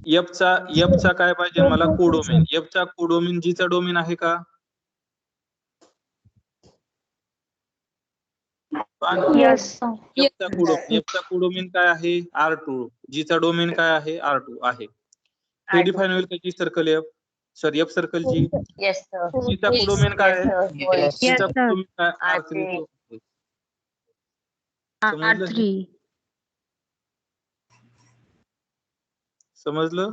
एफ चा काय पाहिजे मला कोडोमेन, एफ चा कोडोमेन जी चा डोमेन आहे का. Yes. एफ चा कोडोमेन काय आहे R2, जी चा डोमेन काय आहे R2 आहे हे डिफाईन होईल का G circle F sorry F circle G yes sir तिचा कोडोमेन काय आहे Yes, तिचा sir. कोडोमेन काय R3. R3 समजलं R3. समजलं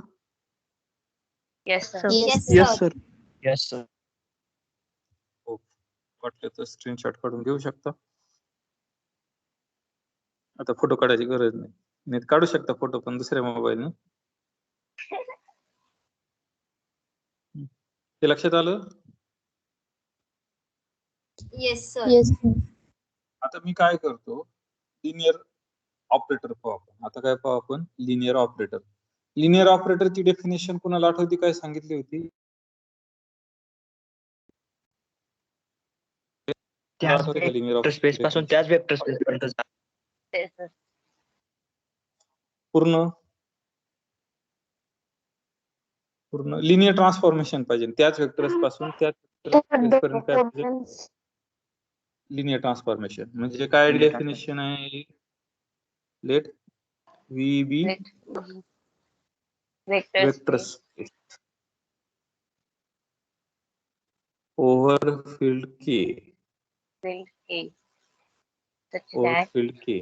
yes sir Yes, Yes, sir. sir. Yes, sir. वाटलं तर स्क्रीनशॉट काढून घेऊ शकता आता फोटो काढायची गरज नाही काढू शकता फोटो पण दुसऱ्या मोबाईलने हे लक्षात आलं Yes, sir. Yes, sir. आता मी काय करतो लिनियर ऑपरेटर पाहू आपण आता काय पाहू आपण लिनियर ऑपरेटरची डेफिनेशन कुणाला आठवती काय सांगितली होती त्याच आठवते का linear वेक्टर स्पेस operator पासून definition? त्याच वेक्टर स्पेस पर्यंत जा. येस सर पूर्ण लिनियर ट्रान्सफॉर्मेशन पाहिजे त्याच वेक्टर्स पासून त्याच vectors पर्यंत काय पाहिजे लिनियर ट्रान्सफॉर्मेशन म्हणजे काय Linear डेफिनेशन आहे let V be vector vector space over field K field A such over that field K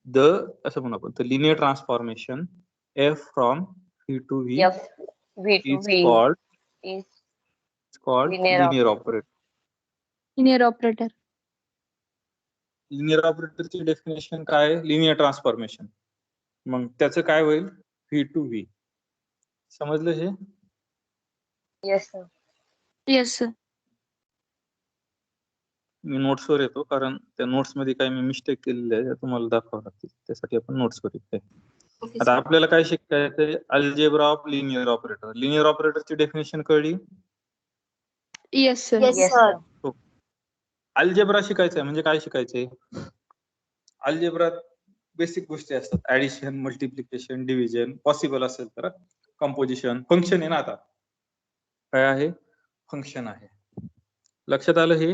the असं म्हणू आपण linear transformation F from V to V F V to is V called is linear Linear operator. Linear operator. Linear ऑपरेटरची definition काय linear transformation मग त्याचं काय होईल V to V समजलं हे yes sir Yes, sir. मी नोट्सवर येतो कारण त्या नोट्स मध्ये काही मी मिस्टेक केलेली आहे त्या तुम्हाला दाखवावं लागतील त्यासाठी आपण नोट्सवर येतोय Okay, आता sir. आपल्याला काय शिकायचंय अल्जेब्रा ऑफ लिनियर ऑपरेटरची डेफिनेशन कळली Yes, sir. Yes, yes sir. sir algebra शिकायचंय म्हणजे काय शिकायचंय अल्जेब्रात बेसिक गोष्टी असतात ऍडिशन मल्टिप्लिकेशन डिव्हिजन पॉसिबल असेल तर कंपोजिशन फंक्शन आहे ना आता काय आहे फंक्शन आहे लक्षात आलं हे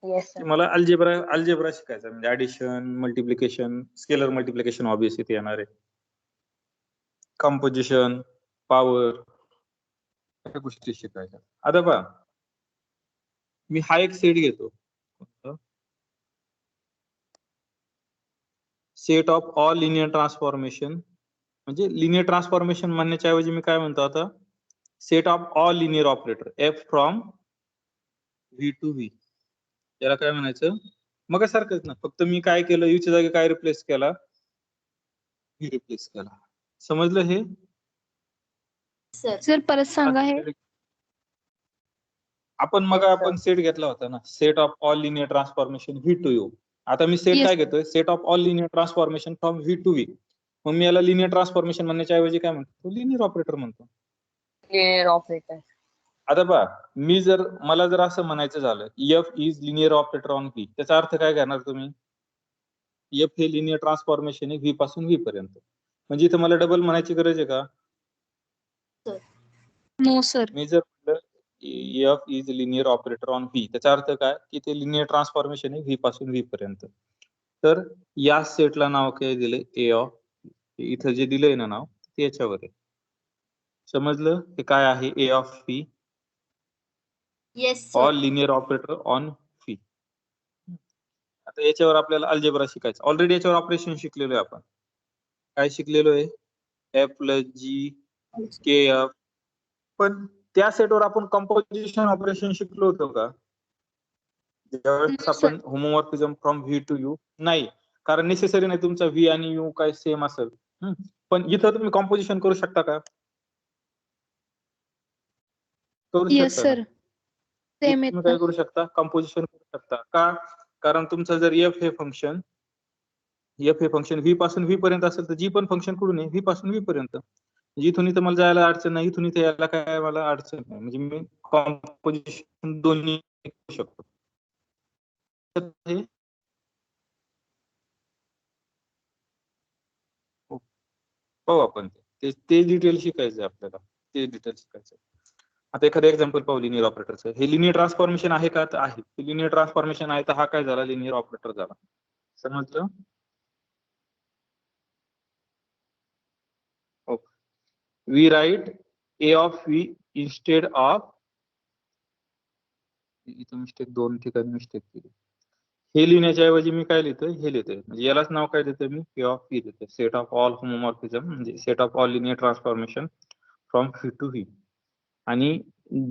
yes की sir मला अल्जेब्रा शिकायचा म्हणजे addition multiplication scalar multiplication obvious इथे येणार आहे कंपोजिशन पॉवर या गोष्टी शिकायच्या आता पहा मी हा एक सेट घेतो set of all linear transformation म्हणजे लिनियर ट्रान्सफॉर्मेशन म्हणण्याच्या ऐवजी मी काय म्हणतो आता set of all linear operator F from V to V याला काय म्हणायचं मग सारखंच ना फक्त मी काय केलं यूच्या जागी काय रिप्लेस केला व्ही रिप्लेस केला समजलं हे Sir. Sir, परत सांगा हे. आपण मग Yes, आपण sir. सेट घेतला होता ना set of all linear transformation V to U आता मी सेट Yes. काय घेतोय set of all linear transformation from V to V मग मी याला लिनियर ट्रान्सफॉर्मेशन म्हणण्याच्या ऐवजी काय म्हणतो लिनियर ऑपरेटर म्हणतो linear operator आता पहा मला जर असं म्हणायचं झालं F is linear operator on V त्याचा अर्थ काय घेणार तुम्ही एफ हे लिनियर ट्रान्सफॉर्मेशन आहे व्ही पासून व्ही पर्यंत म्हणजे इथं मला डबल म्हणायची गरज आहे का No, sir. मी जर म्हटलं F is linear operator on V त्याचा अर्थ काय की ते लिनियर ट्रान्सफॉर्मेशन आहे व्ही पासून व्ही पर्यंत तर या सेटला नाव काय दिले ए ऑफ इथं जे दिलंय ना नाव ते याच्यावर आहे समजलं हे काय आहे A of V Yes, sir. All linear operator on V आता याच्यावर आपल्याला अल्जेब्रा शिकायचं ऑलरेडी याच्यावर ऑपरेशन शिकलेलो आहे आपण काय शिकलेलो आहे एफ प्लस जी के एफ पण त्या सेटवर आपण कंपोजिशन ऑपरेशन शिकलो होतो का ज्यावेळेस No, sir. आपण होमोमॉर्फिझम फ्रॉम व्ही टू यू नाही कारण नेसेसरी नाही तुमचा व्ही आणि यू काय सेम असेल पण इथं तुम्ही कॉम्पोजिशन करू शकता का करू Yes, शकता sir. ना? Same तुम्ही काय करू शकता कंपोजिशन करू शकता का कारण तुमचं जर एफ हे फंक्शन व्ही पासून व्ही पर्यंत असेल तर जी पण फंक्शन कुठून आहे व्ही पासून व्ही पर्यंत इथून इथं मला जायला अडचण नाही इथून इथे यायला काय मला अडचण नाही म्हणजे मी कॉम्पोजिशन दोन्ही करू शकतो हे पाहू आपण ते डिटेल शिकायचं आपल्याला ते डिटेल शिकायचं आता एखादं एक्झाम्पल पाहू लिनियर ऑपरेटरचं हे लिनियर ट्रान्सफॉर्मेशन आहे का तर आहे लिनियर ट्रान्सफॉर्मेशन आहे तर हा काय झाला लिनियर ऑपरेटर झाला समजलं we write A of V instead of, इथं मिस्टेक, 2 ठिकाणी मिस्टेक केली. हे लिहिण्याच्या ऐवजी मी काय लिहितोय, हे लिहितोय. म्हणजे यालाच नाव काय देतोय मी, ए ऑफ व्ही देतोय. सेट ऑफ ऑल होमोमॉर्फिझम म्हणजे set of all linear transformation from V to V. आणि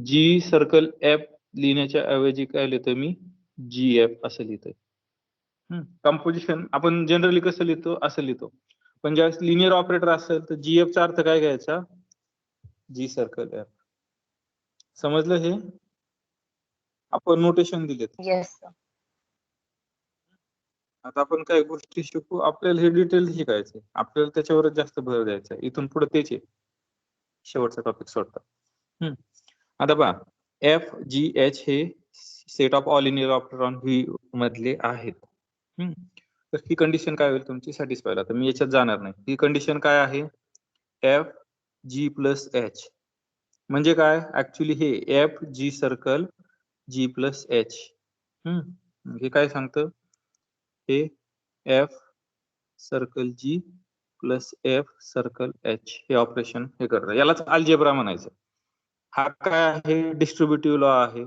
जी सर्कल एफ लिहिण्याच्या ऐवजी काय लिहितोय मी, जी एफ असं लिहितोय. कंपोजिशन आपण जनरली कसं लिहितो, असं लिहितो. पण ज्यावेळेस लिनियर ऑपरेटर असेल तर जी एफ चा अर्थ काय घ्यायचा, जी सर्कल एफ. समजलं हे? आपण नोटेशन दिलेत. Yes sir. आता आपण काही गोष्टी शिकू, आपल्याला हे डिटेल शिकायचंय, आपल्याला त्याच्यावरच जास्त भर द्यायचा आहे. इथून पुढे तेच आहे, शेवटचा टॉपिक सोडता. आता पहा, एफ जी एच हे set of all linear operator on V मधले आहेत. तर ही कंडिशन काय होईल तुमची, सॅटिस्फाय. तर मी याच्यात जाणार नाही. ही कंडिशन काय आहे, एफ जी प्लस एच म्हणजे काय, ऍक्च्युली हे एफ जी सर्कल जी प्लस एच. हे काय सांगतं, हे एफ सर्कल जी प्लस एफ सर्कल एच हे ऑपरेशन हे करतं. यालाच अल्जेब्रा म्हणायचं. हा काय आहे, डिस्ट्रीब्युटिव्ह लॉ आहे.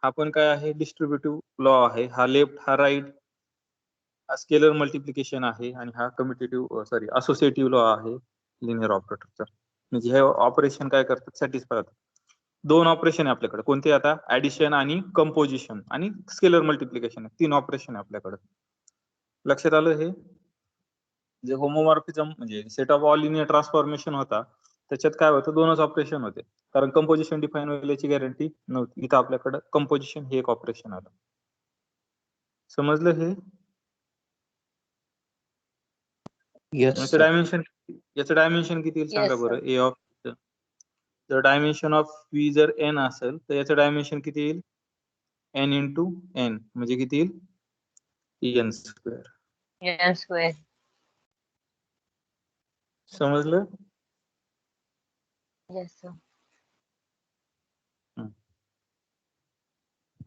हा पण काय आहे, डिस्ट्रीब्युटिव्ह लॉ आहे. हा लेफ्ट हा राईट, हा स्केलर मल्टिप्लिकेशन आहे आणि हा असोसिएटिव्ह लॉ आहे लिनियर ऑपरेटरचा. म्हणजे हे ऑपरेशन काय करतात, सॅटिस्फाय होतात. 2 ऑपरेशन आहे आपल्याकडे, कोणते आता, ऍडिशन आणि कंपोजिशन आणि स्केलर मल्टिप्लिकेशन, 3 ऑपरेशन आहे आपल्याकडे. लक्षात आलं हे? जे होमोमॉर्फिझम म्हणजे set of all linear transformation होता, त्याच्यात काय होतं, 2च ऑपरेशन होते. कारण कंपोजिशन डिफाईन होईल याची गॅरंटी नव्हती. इथं आपल्याकडे कंपोजिशन हे एक ऑपरेशन आलं. समजलं हे? याचं डायमेन्शन किती येईल सांगा Yes, बरं. ए ऑफ, जर डायमेन्शन ऑफ व्ही जर एन असेल तर याचं डायमेन्शन किती येईल, एन इंटू एन म्हणजे किती येईल, एन स्क्वेअर. n square. समजलं? Yes sir.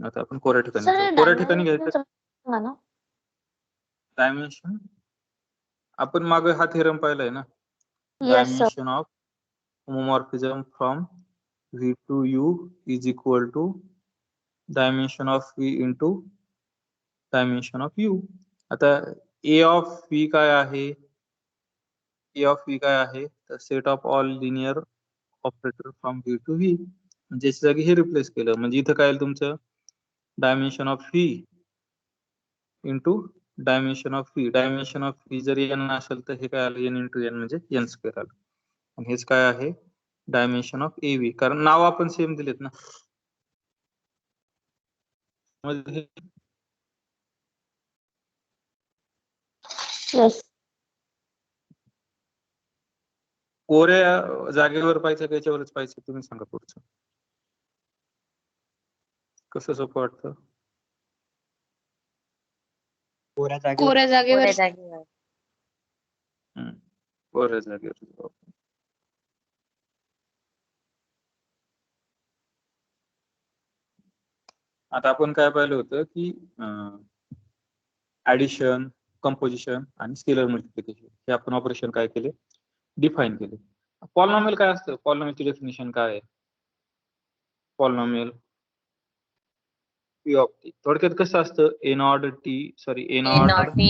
आता आपण कोऱ्या ठिकाणी सर जाऊ. कोऱ्या ठिकाणी घ्यायचं सांगा ना. डायमेन्शन. आपण मागे हा थेरम पाहिलाय ना, yes sir. Dimension of homomorphism from V to U is equal to dimension of V into dimension of U. आता ए ऑफ व्ही काय आहे, ए ऑफ व्ही काय आहे, तर set of all linear operator from V to V. ज्याच्या जागी हे replace केलं म्हणजे इथं काय तुमचं, dimension of V into dimension of V. Dimension of V जर एन असेल तर हे काय आलं, एन इंटू एन म्हणजे एन स्क्वेअर आलं. आणि हेच काय आहे, डायमेन्शन ऑफ ए व्ही. कारण नाव आपण सेम दिलेत ना. म्हणजे येस. कोऱ्या जागेवर पाहिजे का याच्यावरच पाहिजे, तुम्ही सांगा पुढचं कसं सोपं वाटतं. कोऱ्या जागेवर कोऱ्या जागेवर कोऱ्या जागेवर. कोऱ्या जागेवर. आता आपण काय पाहिलं होतं की ऍडिशन, कंपोजिशन आणि स्केलर मल्टिप्लिकेशन हे आपण ऑपरेशन काय केले, डिफाईन केले. पॉलिनॉमियल काय असतं, पॉलिनॉमियलची डेफिनेशन काय आहे, पॉलिनॉमियल पी ऑफ टी. थोडक्यात कसं असतं, A naught T A naught t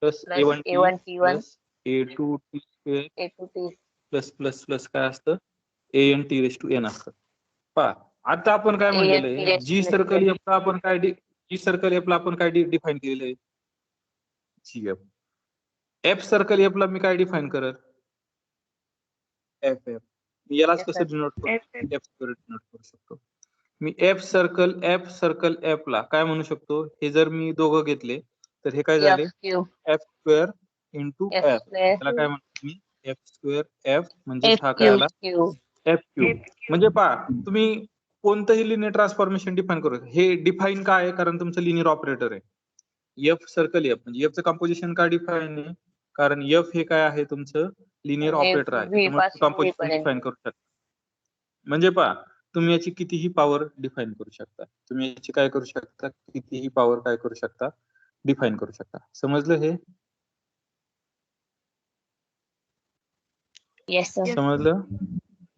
plus plus A1 A1 T T1 plus A2 T square A2 t. Plus plus plus काय असतं, N T raise to N असतं. पहा आता आपण काय म्हणलेलं, जी सर्कल एफला आपण काय जी सर्कल एफला आपण काय डिफाईन केलेलं आहे, जी एफ. एफ सर्कल एफला मी काय डिफाईन करत, एफ एफ. यालाच कसं डिनोट करू, एफ स्क्वेअर डिनोट करू शकतो मी. एफ सर्कल एफ ला काय म्हणू शकतो, हे जर मी दोघं घेतले तर हे काय झाले, एफ स्क्वेअर इंटू एफ. त्याला काय म्हणतो मी, एफ स्क्वेअर एफ म्हणजे हा काय आला, एफ क्यूब. म्हणजे पहा तुम्ही कोणतंही लिनियर ट्रान्सफॉर्मेशन डिफाईन करू, हे डिफाईन काय आहे, कारण तुमचं लिनियर ऑपरेटर आहे. एफ सर्कल एफ म्हणजे एफचं कंपोजिशन काय डिफाईन आहे, कारण एफ हे काय आहे तुमचं लिनियर ऑपरेटर आहे, त्यामुळे कंपोजिशन डिफाईन करू शकता. म्हणजे पहा तुम्ही याची कितीही पॉवर डिफाईन करू शकता, तुम्ही याची काय करू शकता, कितीही पॉवर काय करू शकता, डिफाईन करू शकता. समजलं हे? Yes sir. समजलं?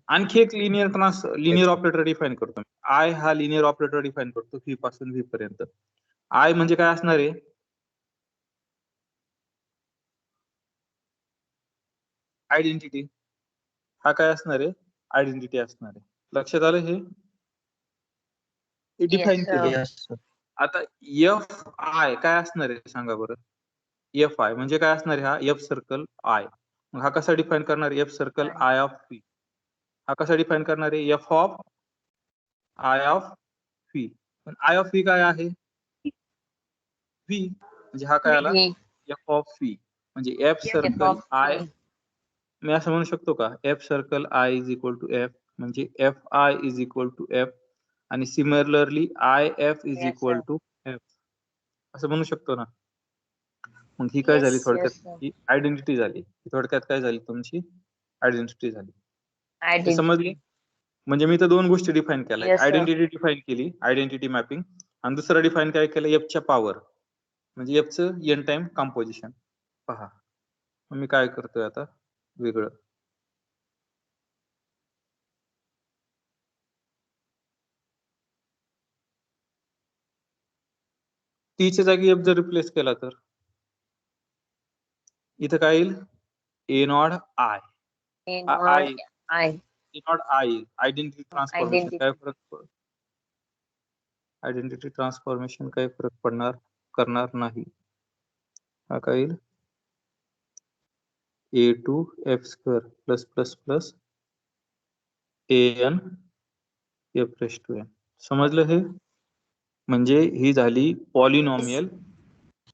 आणखी एक लिनियर ऑपरेटर डिफाइन करतो. आय हा लिनियर ऑपरेटर डिफाइन करतो व्ही पासून व्ही पर्यंत. आय म्हणजे काय असणार आहे? आयडेंटिटी. हा काय असणार आहे? आयडेंटिटी असणार आहे. लक्षात आलं हे? डिफाइन Yes, केलं. sir. Yes, sir. आता एफ आय काय असणार आहे सांगा बरं? एफ आय म्हणजे काय असणार आहे? हा एफ सर्कल आय. मग हा कसा डिफाइन करणार? F circle I of V. हा कसा डिफाइन करणार आहे? F of I of V. पण आय ऑफ व्ही काय आहे? व्ही. म्हणजे हा काय आला? V. F of V. म्हणजे F F circle of I. V. मी असं म्हणू शकतो का? F circle I is equal to F. म्हणजे F I is equal to F. आणि similarly I F is Yes, equal sir. To F. असं म्हणू शकतो ना? मग ही काय झाली Yes. थोडक्यात? Yes, sir. ही आयडेंटिटी झाली. थोडक्यात काय झाली तुमची? आयडेंटिटी झाली. हे Identity. समजली? म्हणजे मी तर दोन गोष्टी डिफाइन केल्या. Yes, sir. आयडेंटिटी डिफाइन केली, आयडेंटिटी मॅपिंग. आणि दुसरं डिफाइन काय केलं? एफच्या पॉवर. म्हणजे एफचं एन टाइम कंपोजिशन. पहा. मग मी काय करतोय आता? वेगळं. टीच्या जागी एफ जर रिप्लेस केला तर इथं काय येईल? A naught I. A I. not I. A naught I. Identity transformation Identity. काय फरक? आयडेंटिटी ट्रान्सफॉर्मेशन काही फरक करणार नाही. हा काय येईल? A two F square plus plus plus A N F raise to N. समजलं हे? म्हणजे ही झाली polynomial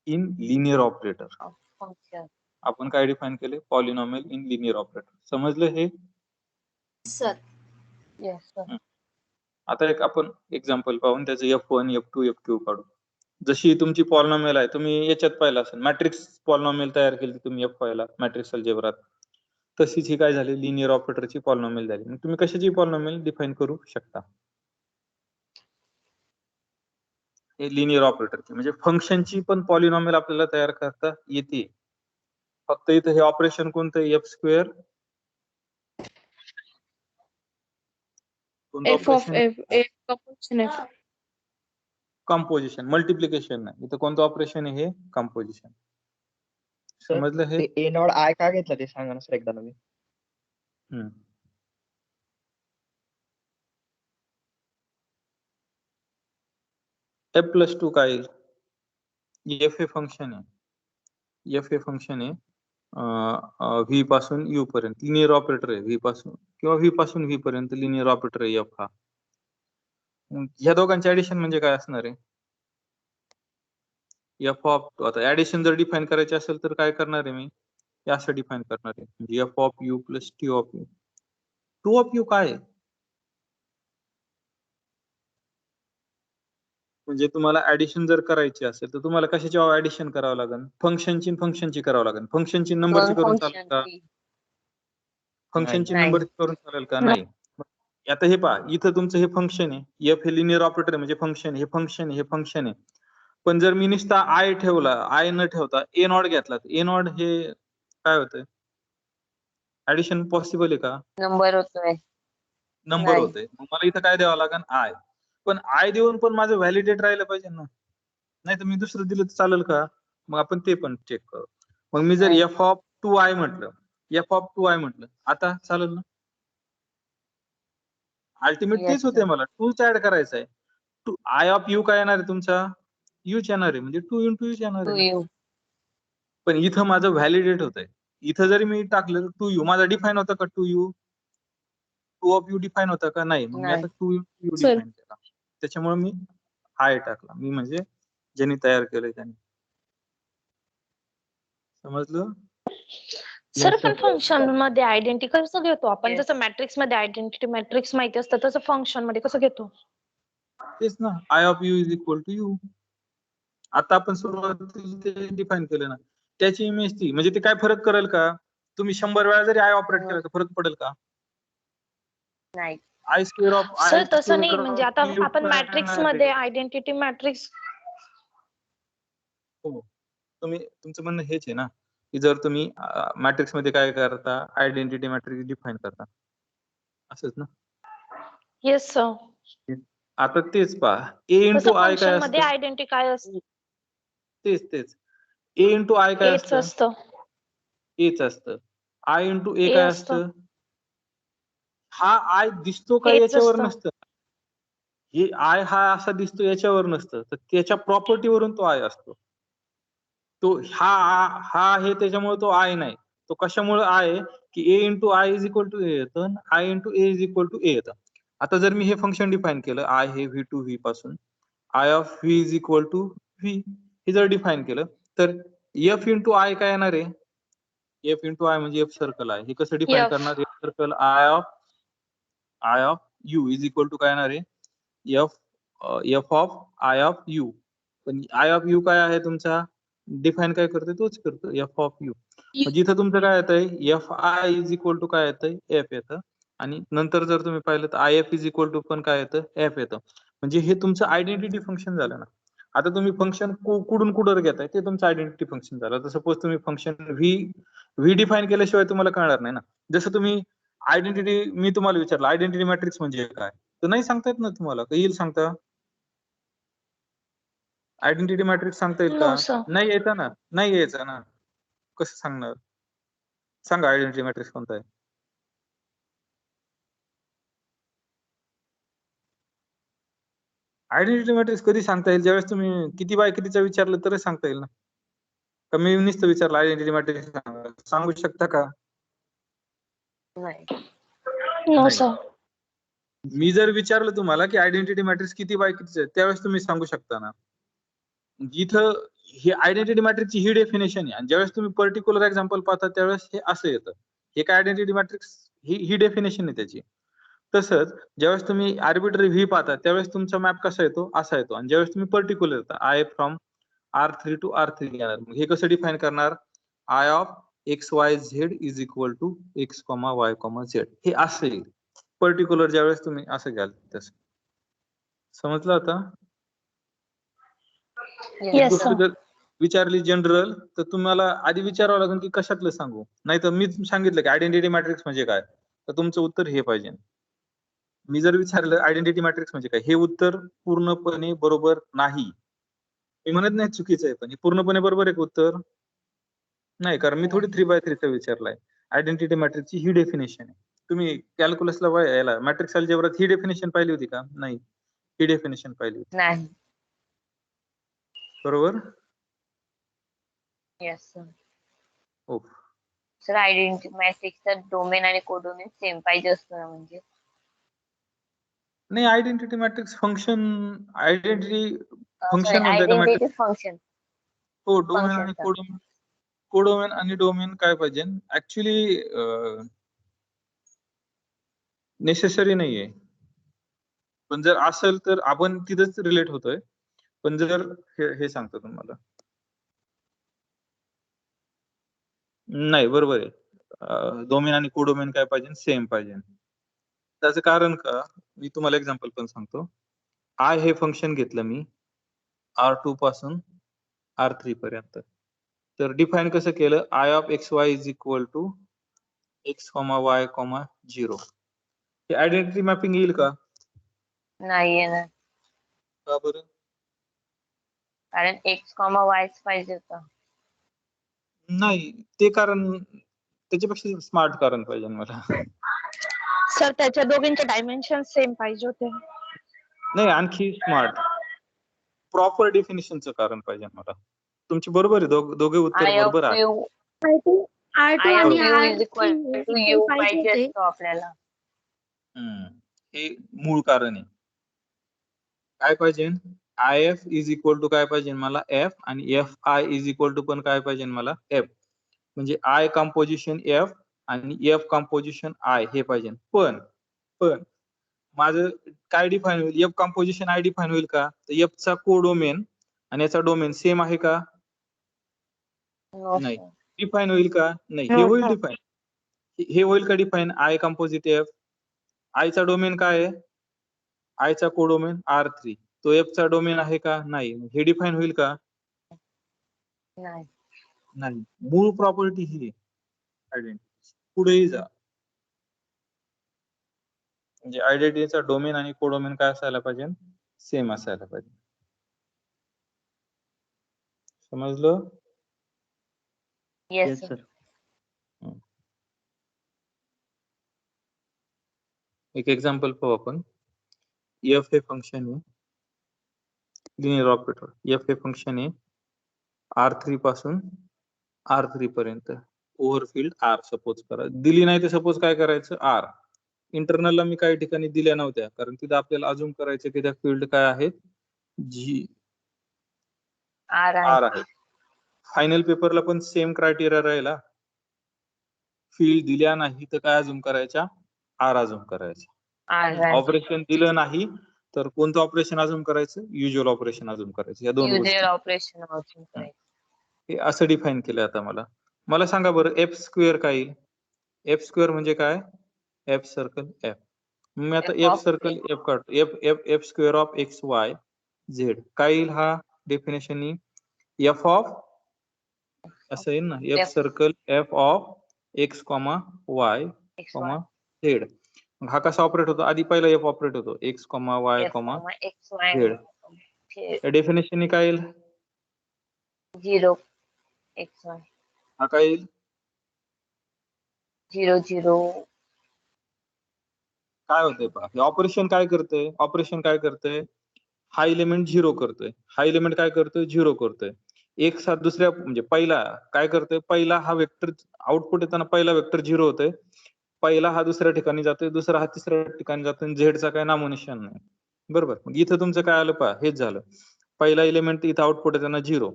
in linear operator. Function. आपण काय डिफाइन केले? Polynomial in linear operator. समजलं हे? Sir. Yes, sir. आता एक आपण एक्झाम्पल पाहून त्याचं F1, F2, F2 काढू. जशी तुमची पॉलिनॉमियल आहे, तुम्ही याच्यात पाहिलं असेल, मॅट्रिक्स पॉलिनॉमियल तयार केली तुम्ही F5 ला मॅट्रिक्स अल्जेब्रात. तशीच ही काय झाली? लिनियर ऑपरेटरची पॉलिनॉमियल झाली. मग तुम्ही कशाची पॉलिनॉमियल डिफाइन करू शकता? हे लिनियर ऑपरेटरची म्हणजे फंक्शनची पण पॉलिनॉमियल आपल्याला तयार करता येते. फक्त इथं हे ऑपरेशन कोणतं? F square. F of F F composition F. Composition, multiplication नाही. इथं कोणतं ऑपरेशन आहे? हे कंपोजिशन. Sir, समजलं हे? ते ए नॉट आय का घेतलं ते सांगा ना सर एकदा नवीन. एफ प्लस 2 काय येईल? एफ हे फंक्शन आहे. एफ हे फंक्शन आहे व्ही पासून यू पर्यंत लिनियर ऑपरेटर आहे. व्ही पासून किंवा व्ही पासून व्ही पर्यंत लिनियर ऑपरेटर आहे एफ हा. ह्या दोघांचे ऍडिशन म्हणजे काय असणार आहे? एफ ऑफ, आता ऍडिशन जर डिफाइन करायचे असेल तर काय करणार आहे मी? हे असं डिफाइन करणार आहे. म्हणजे F of U plus T of you. Two of U काय आहे? म्हणजे तुम्हाला ऍडिशन जर करायची असेल तर तुम्हाला कशाची ऍडिशन करावं लागेल? फंक्शनची करावं लागेल. फंक्शनची नंबरची One करून चालेल function. का? T. फंक्शनची नाही. नंबरची करून चालेल का? नाही. आता हे पहा, इथं तुमचं हे फंक्शन आहे. एफ हे लिनियर ऑपरेटर म्हणजे फंक्शन, हे फंक्शन हे फंक्शन आहे. पण जर मी नुसता आय ठेवला, आय न ठेवता ए नॉट घेतला, ए नॉट हे काय होतंय? ऍडिशन पॉसिबल आहे का? Number होतोय. नंबर नाही. होतोय. मग मला इथं काय द्यावं लागेल? आय. पण आय देऊन पण माझं व्हॅलिडेट राहिलं पाहिजे ना. नाही तर मी दुसरं दिलं तर चालेल का? मग आपण ते पण चेक करू. मग मी जर नाही. एफ ऑफ 2i म्हटलं, एफ ऑफ 2i म्हटलं, आता चालेल ना? अल्टिमेट Yes, तेच होते sir. मला. 2च ऍड करायचं आहे. आय ऑफ यू काय येणार आहे तुमचा? यूच येणार आहे. म्हणजे 2 into यूच येणार To आहे. you. पण इथं माझं व्हॅलिडेट होत आहे. इथं जरी मी टाकलं 2u, माझा डिफाइन होता का 2u? 2 ऑफ यू डिफाइन होता का? नाही. मग मी नाही. आता 2 into u Sir. डिफाइन केला. त्याच्यामुळे मी आय टाकला. मी म्हणजे ज्यांनी तयार केलंय त्यांनी. समजलं? सर पण फंक्शन मध्ये आयडेंटिटी कसं घेतो आपण? Yes. जसं मॅट्रिक्स मध्ये आयडेंटिटी मॅट्रिक्स माहिती असतं तसं फंक्शन मध्ये कसं घेतो? तेच ना, I of U is equal to U. आता आपण सुरुवातीला ते डिफाइन केलं ना, त्याची इमेज ती. म्हणजे ते काय फरक करेल का? तुम्ही 100 वेळा जरी आय ऑपरेट केलं तर फरक पडेल का? नाही. I square of I. Sir तसं नाही, म्हणजे आता आपण मॅट्रिक्स मध्ये आयडेंटिटी मॅट्रिक्स हो, तुमचं म्हणणं हेच आहे ना. की जर तुम्ही मॅट्रिक्स मध्ये काय करता, आयडेंटिटी मॅट्रिक्स डिफाईन करता, असंच ना. Yes sir. आता तेच पहा, ए इंटू तसं आय काय फंक्शन मध्ये असतं, आयडेंटिटी काय असतं? तेच ए इंटू आय काय एच असतं, असतं. एच असतं. आय इंटू ए ए काय असतं. असतं, हा आय दिसतो का हेच याच्यावर असतं. नसतं, हे आय हा असा दिसतो याच्यावर नसतं, तर त्याच्या प्रॉपर्टीवरून तो आय असतो. तो हा हा आहे त्याच्यामुळे तो आय नाही. तो कशामुळे आहे की A into I is equal to A येतं, I into A is equal to A येतं. आता जर मी हे फंक्शन डिफाईन केलं, आय हे व्ही टू व्ही पासून I of V is equal to V, हे जर डिफाईन केलं तर एफ इंटू आय काय येणार आहे, एफ इंटू आय म्हणजे एफ सर्कल आहे. हे कसं डिफाईन F. करणार, F circle I of U is equal to काय येणार आहे, F of I of U. पण आय ऑफ यू काय आहे तुमचा, डिफाईन काय करतोय तोच करतो, एफ ऑफ यू. म्हणजे इथं तुमचं काय येतंय, F I is equal to काय येतंय, एफ येतं. आणि नंतर जर तुम्ही पाहिलं तर I F is equal to पण काय येतं, एफ येतं. म्हणजे हे तुमचं आयडेंटिटी फंक्शन झालं ना. आता तुम्ही फंक्शन कुठून कुठं घेताय ते तुमचं आयडेंटिटी फंक्शन झालं. तर सपोज तुम्ही फंक्शन व्ही डिफाईन केल्याशिवाय तुम्हाला कळणार नाही ना. जसं तुम्ही आयडेंटिटी, मी तुम्हाला विचारलं आयडेंटिटी मॅट्रिक्स म्हणजे काय, तर नाही सांगता येत ना तुम्हाला, का येईल सांगता, आयडेंटिटी मॅट्रिक्स सांगता येईल का, No sir. नाही येतं ना, नाही यायचं ना, कसं सांगणार, सांगा आयडेंटिटी मॅट्रिक्स कोणता आहे. आयडेंटिटी मॅट्रिक्स कधी सांगता येईल, ज्यावेळेस तुम्ही किती बाय कितीचा विचारलं तरच सांगता येईल ना. का मी नुसतं विचारलं आयडेंटिटी मॅट्रिक्स सांगू शकता का, नाही. No नाही. sir. मी जर विचारलं तुम्हाला की आयडेंटिटी मॅट्रिक्स किती बाय कितीचं आहे, त्यावेळेस तुम्ही सांगू शकता ना. जिथं ही आयडेंटिटी मॅट्रिक्सची ही डेफिनेशन आहे, आणि ज्यावेळेस तुम्ही पर्टिक्युलर एक्झाम्पल पाहता त्यावेळेस हे असं येतं. हे काय आयडेंटिटी मॅट्रिक्स ही डेफिनेशन आहे त्याची. तसंच ज्यावेळेस तुम्ही आर्बिट्ररी व्ही पाहता त्यावेळेस तुमचा मॅप कसा येतो, असा येतो. आणि ज्यावेळेस तुम्ही पर्टिक्युलर येता, I from R3 to R3 घेणार, मग हे कसं डिफाईन करणार, I of X Y Z is equal to X comma Y comma Z, हे असं येईल. पर्टिक्युलर ज्यावेळेस तुम्ही असं घ्याल तसं. समजलं आता. एक Yes गोष्ट sir. जर विचारली जनरल तर तुम्हाला आधी विचारावं लागेल की कशातलं सांगू, नाही तर मी सांगितलं की आयडेंटिटी मॅट्रिक्स म्हणजे काय, तर तुमचं उत्तर हे पाहिजे. मी जर विचारलं आयडेंटिटी मॅट्रिक्स म्हणजे काय, हे उत्तर पूर्णपणे बरोबर नाही. मी म्हणत नाही चुकीचं आहे, पण हे पूर्णपणे बरोबर आहे का उत्तर, नाही. कारण मी थोडी 3x3 चा विचारलाय. आयडेंटिटी मॅट्रिक्सची ही डेफिनेशन आहे. तुम्ही कॅल्क्युलसला याला मॅट्रिक्स अल्जेब्रात ही डेफिनेशन पाहिली होती का, नाही. ही डेफिनेशन पाहिली होती, नाही. बरोबर. Yes sir. हो. सर आयडेंटिटी मॅट्रिक्सचा डोमेन आणि कोडोमेन सेम पाहिजे असतं ना, म्हणजे नाही, identity matrix function, identity sorry function म्हणताय का आयडेंटिटी मॅट्रिक्स, फंक्शन. हो. डोमेन फंक्शन आणि सर. कोडोमेन आणि डोमेन काय पाहिजे, ऍक्च्युली नेसेसरी नाहीये. पण जर असेल तर आपण तिथंच रिलेट होतोय. पण जर हे सांगतो तुम्हाला, नाही बरोबर आहे. डोमेन आणि कोडोमेन काय पाहिजे, सेम पाहिजे. त्याचं कारण का, मी तुम्हाला एक्झाम्पल पण सांगतो. आय हे फंक्शन घेतलं मी R2 पासून R3 पर्यंत, तर डिफाईन कसं केलं, I of X Y is equal to X comma Y comma 0. हे आयडेंटिटी मॅपिंग येईल का, नाही येणार, का बरं, कारण एक्स कॉमा वायच पाहिजे होतं. नाही. ते कारण त्याच्यापेक्षा स्मार्ट कारण पाहिजे मला. सर त्याच्या दोघींचे डायमेन्शन सेम पाहिजे होते. नाही, आणखी स्मार्ट प्रॉपर डेफिनेशनचं कारण पाहिजे मला. तुमची बरोबर आहे, दोघे उत्तर आय ऑफ बरोबर आहे. यू, R2 आय आणि of U is equal to R3 U पाहिजे पाहिजे होते. असतो आपल्याला. हे मूळ कारण आहे. काय पाहिजे, I F is equal to काय पाहिजे मला, एफ, आणि F I is equal to पण काय पाहिजे मला, एफ. म्हणजे आय कंपोजिशन एफ आणि एफ कंपोजिशन आय हे पाहिजे. पण माझं काय डिफाईन होईल, एफ कंपोजिशन आय डिफाईन होईल का, तर एफ चा कोडोमेन आणि याचा डोमेन सेम आहे का, नो नाही. सर. डिफाईन होईल का, नाही. हे No, होईल sir. डिफाईन, हे होईल का define, I composite F, I चा डोमेन काय आहे, आय चा कोडोमेन R3, तो एफ चा डोमेन आहे का, नाही. हे डिफाईन होईल का, नाही. नाही, मूळ प्रॉपर्टी ही आयडेंटिटी. पुढेही जा, म्हणजे आयडेंटिटीचा डोमेन आणि कोडोमेन काय असायला पाहिजे? सेम असायला पाहिजे. समजलं? Yes yes sir. सर. एक एक्झाम्पल पाहू आपण. एफ हे फंक्शन आहे लिनियर ऑपरेटर. एफ हे फंक्शन आहे R3 पासून R3 पर्यंत. ओव्हरफिल्ड R सपोज करा. दिली नाही तर सपोज काय करायचं? R. इंटरनलला मी काही ठिकाणी दिल्या नव्हत्या, कारण तिथे आपल्याला अजून करायचं की त्या फील्ड काय आहेत? जी आर R आहे. आहेत. फायनल पेपरला पण सेम क्रायटेरिया राहिला. फील्ड दिल्या नाही तर काय अजून करायच्या? R अजून करायच्या. आर आहे. ऑपरेशन दिलं नाही तर कोणतं ऑपरेशन अजून करायचं? युज्युअल ऑपरेशन अजून करायचं. या दोन गोष्टी. युजर ऑपरेशन वाचून करायचं. हे असं डिफाईन केलं. आता मला सांगा बरं, एफ स्क्वेअर काय येईल? एफ स्क्वेअर म्हणजे काय? F circle F. मी आता F F of circle F काढतो. F F F square of X Y Z काय येईल? हा डेफिनेशन एफ ऑफ असं येईल ना, F F circle F of X comma Y X comma Y Z. हा कसा ऑपरेट होतो? आधी पहिला एफ ऑपरेट होतो X comma Y F comma X Y Z. या डेफिनेशन काय येईल? 0 X Y हा काय येईल? 0 0 काय होतंय पहा, हे ऑपरेशन काय करतंय? ऑपरेशन काय करतंय? हा एलिमेंट झिरो करतोय, हा एलिमेंट काय करतोय? झिरो करतोय. एक साथ दुसऱ्या म्हणजे पहिला काय करतोय? पहिला हा वेक्टर आउटपुट येताना पहिला वेक्टर झिरो होतोय, पहिला हा दुसऱ्या ठिकाणी जातोय, दुसरा हा तिसऱ्या ठिकाणी जातोय, झेडचा काय नामोनिशान नाही. बरोबर. मग इथं तुमचं काय आलं पहा, हेच झालं. पहिला एलिमेंट इथं आउटपुट येताना झिरो,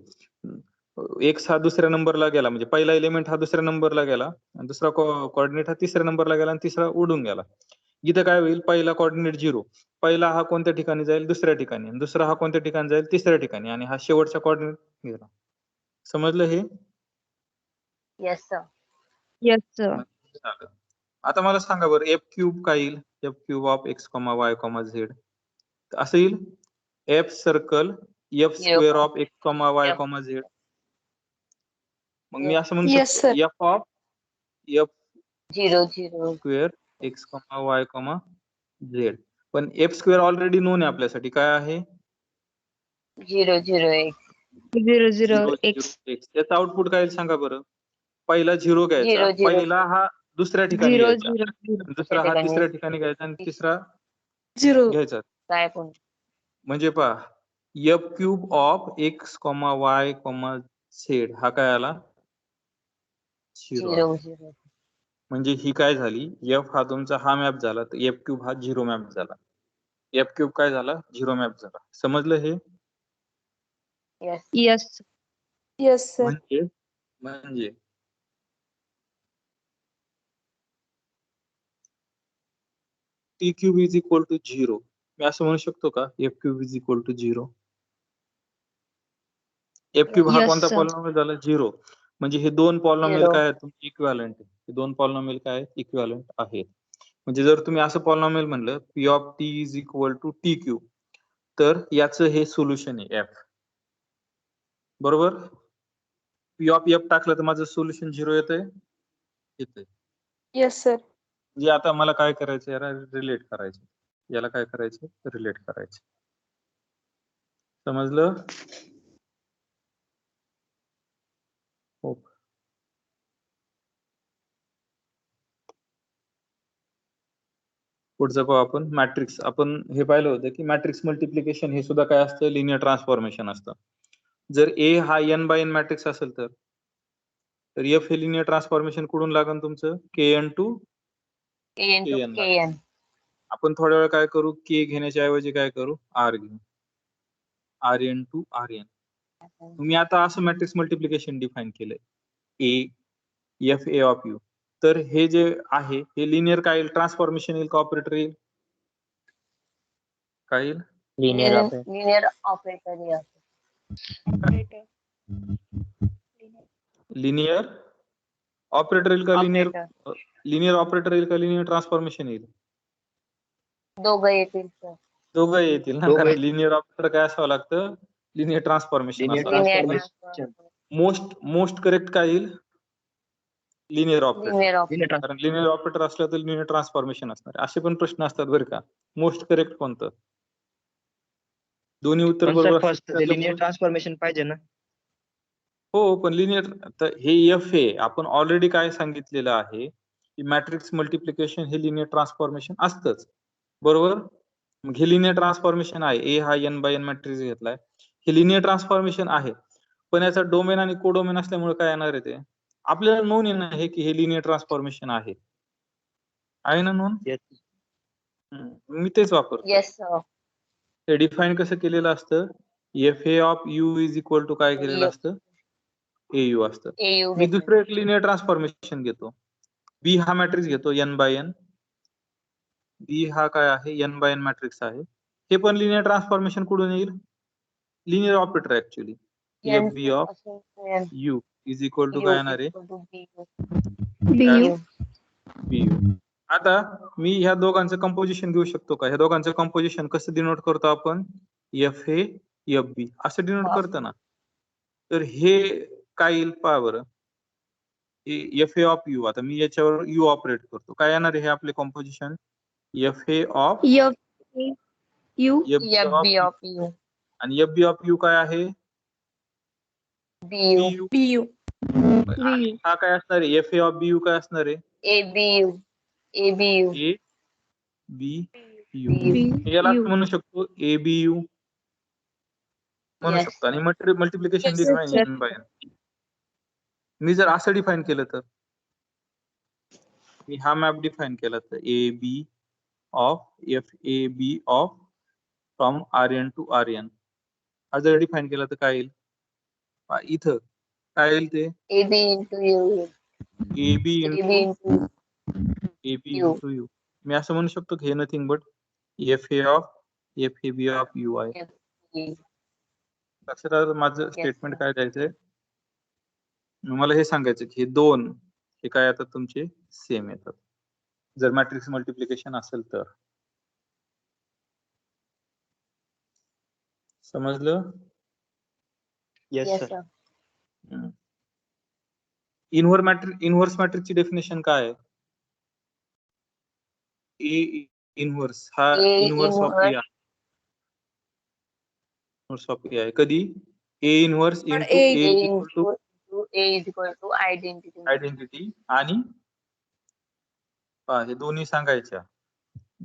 एक हा दुसऱ्या नंबरला गेला, म्हणजे पहिला एलिमेंट हा दुसऱ्या नंबरला गेला, आणि दुसरा कोऑर्डिनेट हा तिसऱ्या नंबरला गेला, आणि तिसरा उडून गेला. इथं काय होईल? पहिला कोऑर्डिनेट झिरो, पहिला हा कोणत्या ठिकाणी जाईल? दुसऱ्या ठिकाणी, दुसरा हा कोणत्या ठिकाणी जाईल? तिसऱ्या ठिकाणी, आणि हा शेवटचा कोऑर्डिनेट गेला. समजलं हे? Yes sir. Yes sir. चालेल. आता मला सांगा बरं, एफ क्यूब काय येईल? F cube of X comma Y comma Z असं येईल F circle F square of X comma Y F. Comma Z. मग मी असं म्हणू Yes, शकतो sir. F of F 0 0 square x comma Y comma Z. पण F square already non आहे आपल्यासाठी. काय आहे? 0 0 X 0 0 X. एक्स. याचं आउटपुट काय येईल सांगा बरं? पहिला झिरो घ्यायचा, 0 0 पहिला हा दुसऱ्या ठिकाणी 0 घ्यायचा, 0 0. दुसरा हा तिसऱ्या ठिकाणी घ्यायचा, आणि तिसरा Zero. घ्यायचा. काय पण म्हणजे पहा, F cube of X comma Y comma Z हा काय आला? 0. 0 0 म्हणजे ही काय झाली? एफ हा तुमचा हा मॅप झाला, तर एफ क्यूब हा झिरो मॅप झाला. एफ क्यूब काय झाला? झिरो मॅप झाला. समजलं हे? Yes yes. Yes, sir. म्हणजे T cube is equal to 0. मी असं म्हणू शकतो का? F cube is equal to 0. F cube हा Yes, कोणता sir. पॉलिनॉमियल झाला? 0. म्हणजे हे दोन पॉलिनॉमियल 0 काय आहेत? तुमचे इक्विव्हॅलंट आहे. हे दोन पॉलिनॉमियल काय आहेत? इक्विव्हॅलंट आहेत. म्हणजे जर तुम्ही असं पॉलिनॉमियल म्हणलं P of T is equal to T cube, तर याचं हे सोल्युशन आहे एफ. बरोबर. पी ऑफ एफ टाकलं तर माझं सोल्युशन 0 येतंय. Yes, sir. म्हणजे आता मला काय करायचं? याला रिलेट करायचं. याला काय करायचं? रिलेट करायचं. समजलं? हो. पुढचं पाहू आपण मॅट्रिक्स. आपण हे पाहिलं होतं की मॅट्रिक्स मल्टिप्लिकेशन हे सुद्धा काय असतं? लिनियर ट्रान्सफॉर्मेशन असतं. जर ए हा n बाय n मॅट्रिक्स असेल तर एफ हे लिनियर ट्रान्सफॉर्मेशन कुठून लागेल तुमचं? kn to KN to kn. KN आपण थोड्या वेळ काय करू? k घेण्याच्या ऐवजी काय करू? r घेऊ. rn to rn. मी आता असं मॅट्रिक्स मल्टिप्लिकेशन डिफाईन केलंय, A F A of you. तर हे जे आहे हे लिनियर काय येईल? ट्रान्सफॉर्मेशन येईल का ऑपरेटर येईल? काय येईल? Linear operator yes. Linear operator येईल का? ऑपरेटर लिनियर ऑपरेटर येईल का? लिनियर ट्रान्सफॉर्मेशन येईल? दोघं येतील सर. दोघं येतील ना, दोघं कारण येतील. लिनियर ऑपरेटर काय असावं लागतं? लिनियर ट्रान्सफॉर्मेशन Linear असावं लागतं. Linear transformation. मोस्ट करेक्ट काय येईल? Linear operator. लिनियर ऑफ कारण लिनियर ऑपरेटर असलं तर लिनियर ट्रान्सफॉर्मेशन असणार. असे पण प्रश्न असतात बरं का. मोस्ट करेक्ट कोणतं? दोन्ही उत्तर पण सर बरोबर फर्स्ट असतील लिनियर ट्रान्सफॉर्मेशन पाहिजे ना. हो, पण लिनियर तर हे एफ आहे. आपण ऑलरेडी काय सांगितलेलं आहे की मॅट्रिक्स मल्टिप्लिकेशन हे लिनियर ट्रान्सफॉर्मेशन असतंच. बरोबर? मग हे लिनियर ट्रान्सफॉर्मेशन आहे. ए हा n बाय n मॅट्रिक्स घेतलाय. हे लिनियर ट्रान्सफॉर्मेशन आहे. पण याचा डोमेन आणि कोडोमेन असल्यामुळे काय येणार आहे ते? आपल्याला नोन येणार आहे की हे लिनियर ट्रान्सफॉर्मेशन आहे. आहे ना नोन? Yes. मी तेच वापरतो. Yes sir. हे डिफाईन कसं केलेलं असतं? F A of U is equal to काय केलेलं AU. असतं? AU असतं. AU मी दुसरं एक लिनियर ट्रान्सफॉर्मेशन घेतो. बी हा मॅट्रिक्स घेतो n बाय n. बी हा काय आहे? n बाय n मॅट्रिक्स आहे. हे पण लिनियर ट्रान्सफॉर्मेशन कुठून येईल? Linear operator actually. F B of U is equal to काय येणार आहे? BU. BU. आता मी ह्या दोघांचं कंपोजिशन घेऊ शकतो का? ह्या दोघांचं कंपोजिशन कसं डिनोट करतो आपण? एफ ए एफ बी असं डिनोट करतो ना. तर हे काय येईल पहा बरं. F A of U. आता मी याच्यावर यू ऑपरेट करतो. काय येणार आहे हे आपले composition? F A of F U. FB of U. आणि एफ बी ऑफ यू काय आहे? BU. BU. आणि हा काय असणार आहे? F A of B U काय असणार आहे? ABU. ABU. A B U. BU. याला असं म्हणू शकतो ए बी यू म्हणू Yes. शकतो. आणि multiplication Yes, define sir. n by n. मी जर असं डिफाईन केलं तर मी हा मॅप डिफाईन केला तर A B of F A B of from R N to R N हा जर डिफाईन केला तर काय येईल? इथं काय येईल ते? AB into U. A B AB into into A B U. Into U. मी असं म्हणू शकतो की हे nothing but F A of F A B of U आहे. FB. लक्षात आलं माझं स्टेटमेंट sir. काय द्यायचंय? मला हे सांगायचं की हे दोन हे काय येतात तुमचे सेम येतात जर मॅट्रिक्स मल्टिप्लिकेशन असेल तर. समजलं? येस Yes, सर. sir. इनव्हर्स मॅट्रिक्सची डेफिनेशन काय आहे? ए इनव्हर्स हा A inverse of A inverse. Inverse of A आहे. कधी? A inverse into A A A equal to into A is equal to identity. Identity आणि हे दोन्ही सांगायच्या.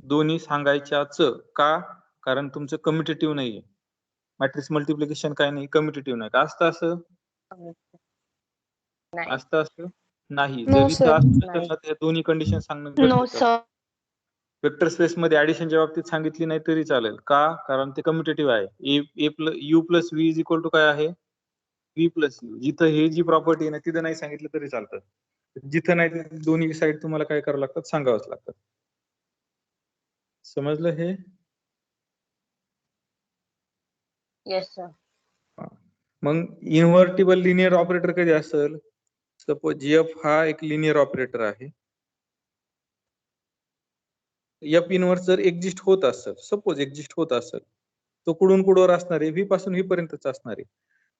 दोन्ही सांगायच्याच का? कारण तुमचं कम्युटेटिव्ह नाहीये. मॅट्रिक्स मल्टिप्लिकेशन काय नाही, कम्युटेटिव्ह नाही. का असतं असं? नाही. असतं असं? नाही. No, जर sir. इथं असं नाही. तर त्या दोन्ही कंडिशन सांगणं नो गरजेचं. सर. वेक्टर स्पेस मध्ये ऍडिशनच्या बाबतीत सांगितली नाही तरी चालेल. का? कारण ते कम्युटेटिव्ह आहे. U plus V is equal to काय आहे? V plus U. जिथं हे जी प्रॉपर्टी आहे ना तिथं नाही सांगितलं तरी चालतं. जिथं नाही तिथं दोन्ही साईड तुम्हाला काय करावं लागतात? सांगावंच लागतात. समजलं हे? Yes, sir. मग इन्व्हर्टिबल लिनियर ऑपरेटर कधी असेल? सपोज एफ हा एक लिनियर ऑपरेटर आहे. एफ इनव्हर्स जर एक्झिस्ट होत असेल, सपोज एक्झिस्ट होत असेल, तो कुठून कुठवर असणार आहे? व्ही पासून व्ही पर्यंतच असणार आहे.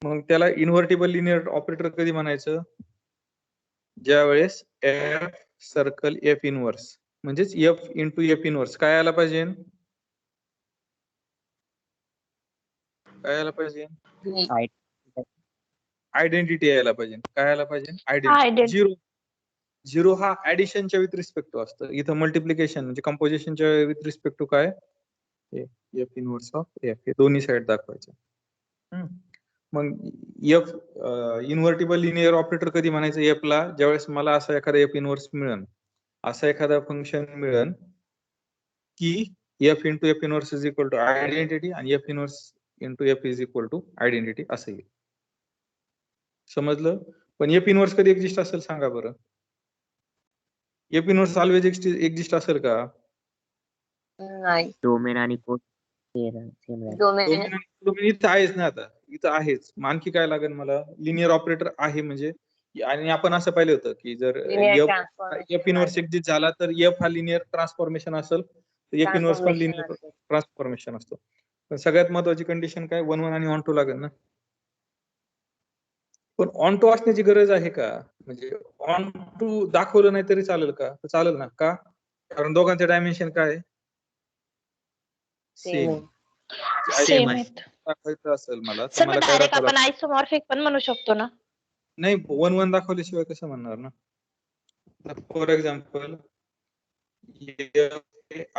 मग त्याला इन्व्हर्टिबल लिनियर ऑपरेटर कधी म्हणायचं? ज्या वेळेस एफ सर्कल एफ इनव्हर्स म्हणजेच एफ इंटू एफ इनव्हर्स काय आला पाहिजे? काय आला पाहिजे? V. आयडेंटिटी यायला पाहिजे. काय आला पाहिजे? Identity. आयडेंटिटी. झिरो हा ऍडिशनच्या विथ रिस्पेक्ट टू असतं. इथं मल्टिप्लिकेशन म्हणजे कंपोजिशनच्या विथ रिस्पेक्ट टू काय? एफ इनव्हर्स ऑफ एफ हे दोन्ही साइड दाखवायचे. मग एफ इन्व्हर्टिबल लिनियर ऑपरेटर कधी म्हणायचं एफ ला? ज्यावेळेस मला असा एखादा एफ इनव्हर्स मिळेल, असा एखादा फंक्शन मिळेल की F into F inverse is equal to identity आणि F inverse into F is equal to identity असं येईल. समजलं? पण एफ इनव्हर्स कधी एक्झिस्ट असेल सांगा बरं? एफ इनव्हर्स ऑलवेज एक्झिस्ट असेल का? नाही. डोमेन आणि कोड Domain. डोमेन इथं आहेच ना. आता इथं आहेच. मग आणखी काय लागेल मला? लिनियर ऑपरेटर आहे म्हणजे. आणि आपण असं पाहिलं होतं की जर Linear एफ transformation इनव्हर्स आहे. एक्झिस्ट झाला तर एफ हा लिनियर ट्रान्सफॉर्मेशन असेल तर एफ इनव्हर्स पण Transformation लिनियर असेल. ट्रान्सफॉर्मेशन असतो. पण सगळ्यात महत्वाची कंडिशन काय? 1 1 आणि 1 2 लागेल ना. पण ऑन टू असण्याची गरज आहे का? म्हणजे ऑन टू दाखवलं नाही तरी चालेल का? तर चालेल ना. का? कारण दोघांचे डायमेन्शन काय आहे? Same same. सेम आहेत. दाखवायचं असेल मला तर सर मला मग काय डायरेक्ट दाखवावं आपण आयसोमॉर्फिक पण म्हणू शकतो ना? नाही 1 1 दाखवल्याशिवाय कसं म्हणणार ना. For example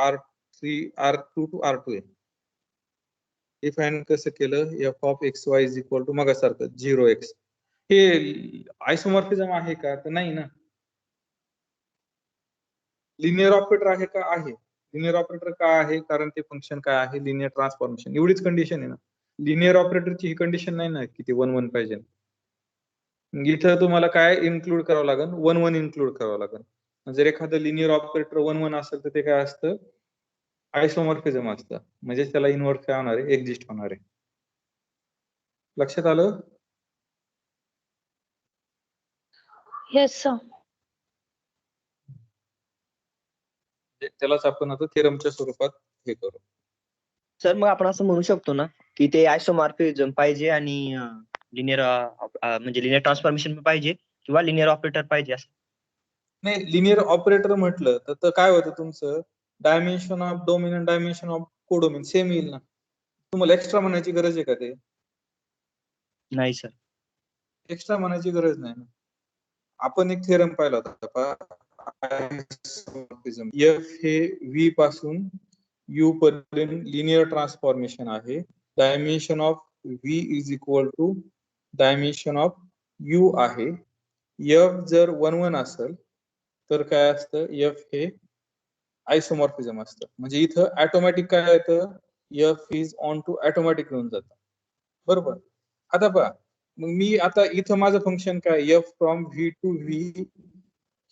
R3 R2 to R2 आहे. डिफाइन कसं केलं? f of xy is equal to मगासारखं 0x. हे आयसोमॉर्फिझम आहे का? तर नाही ना. लिनियर ऑपरेटर आहे का? आहे. लिनियर ऑपरेटर का आहे? कारण ते फंक्शन काय आहे? Linear transformation. एवढीच कंडिशन आहे ना. लिनियर ऑपरेटरची ही कंडिशन नाही ना की ते 1 1 पाहिजे. इथं तुम्हाला काय इन्क्लूड करावं लागेल? 1 1 इन्क्लूड करावं लागेल. जर एखादं लिनियर ऑपरेटर 1 1 असेल तर ते काय असतं? आयसोमॉर्फिझम असतं. म्हणजे त्याला इन्व्हर्स काय होणार आहे? एक्झिस्ट होणार आहे. लक्षात आलं? Yes sir. त्यालाच आपण आता थेरमच्या स्वरूपात हे करू. सर मग आपण असं म्हणू शकतो ना की ते आयसोमॉर्फिझम पाहिजे आणि लिनियर म्हणजे लिनियर ट्रान्सफॉर्मेशन पाहिजे किंवा लिनियर ऑपरेटर पाहिजे असं. नाही लिनियर ऑपरेटर म्हटलं तर काय होतं तुमचं? डायमेन्शन ऑफ डोमेन आणि डायमेन्शन ऑफ कोडोमेन सेम येईल ना. तुम्हाला एक्स्ट्रा म्हणायची गरज आहे का ते? नाही सर. एक्स्ट्रा म्हणायची गरज नाही ना. आपण एक थेरम पाहिला होता. एफ हे व्ही पासून यू पर्यंत लिनियर ट्रान्सफॉर्मेशन आहे. Dimension of V is equal to dimension of U आहे. एफ जर 1 1 असेल तर काय असतं? एफ हे आयसोमॉर्फिझम असतं. म्हणजे इथं ऑटोमॅटिक काय येतं? F is onto automatic येऊन जातं. बरोबर. आता पहा मग मी आता इथं माझं फंक्शन काय? F from V to V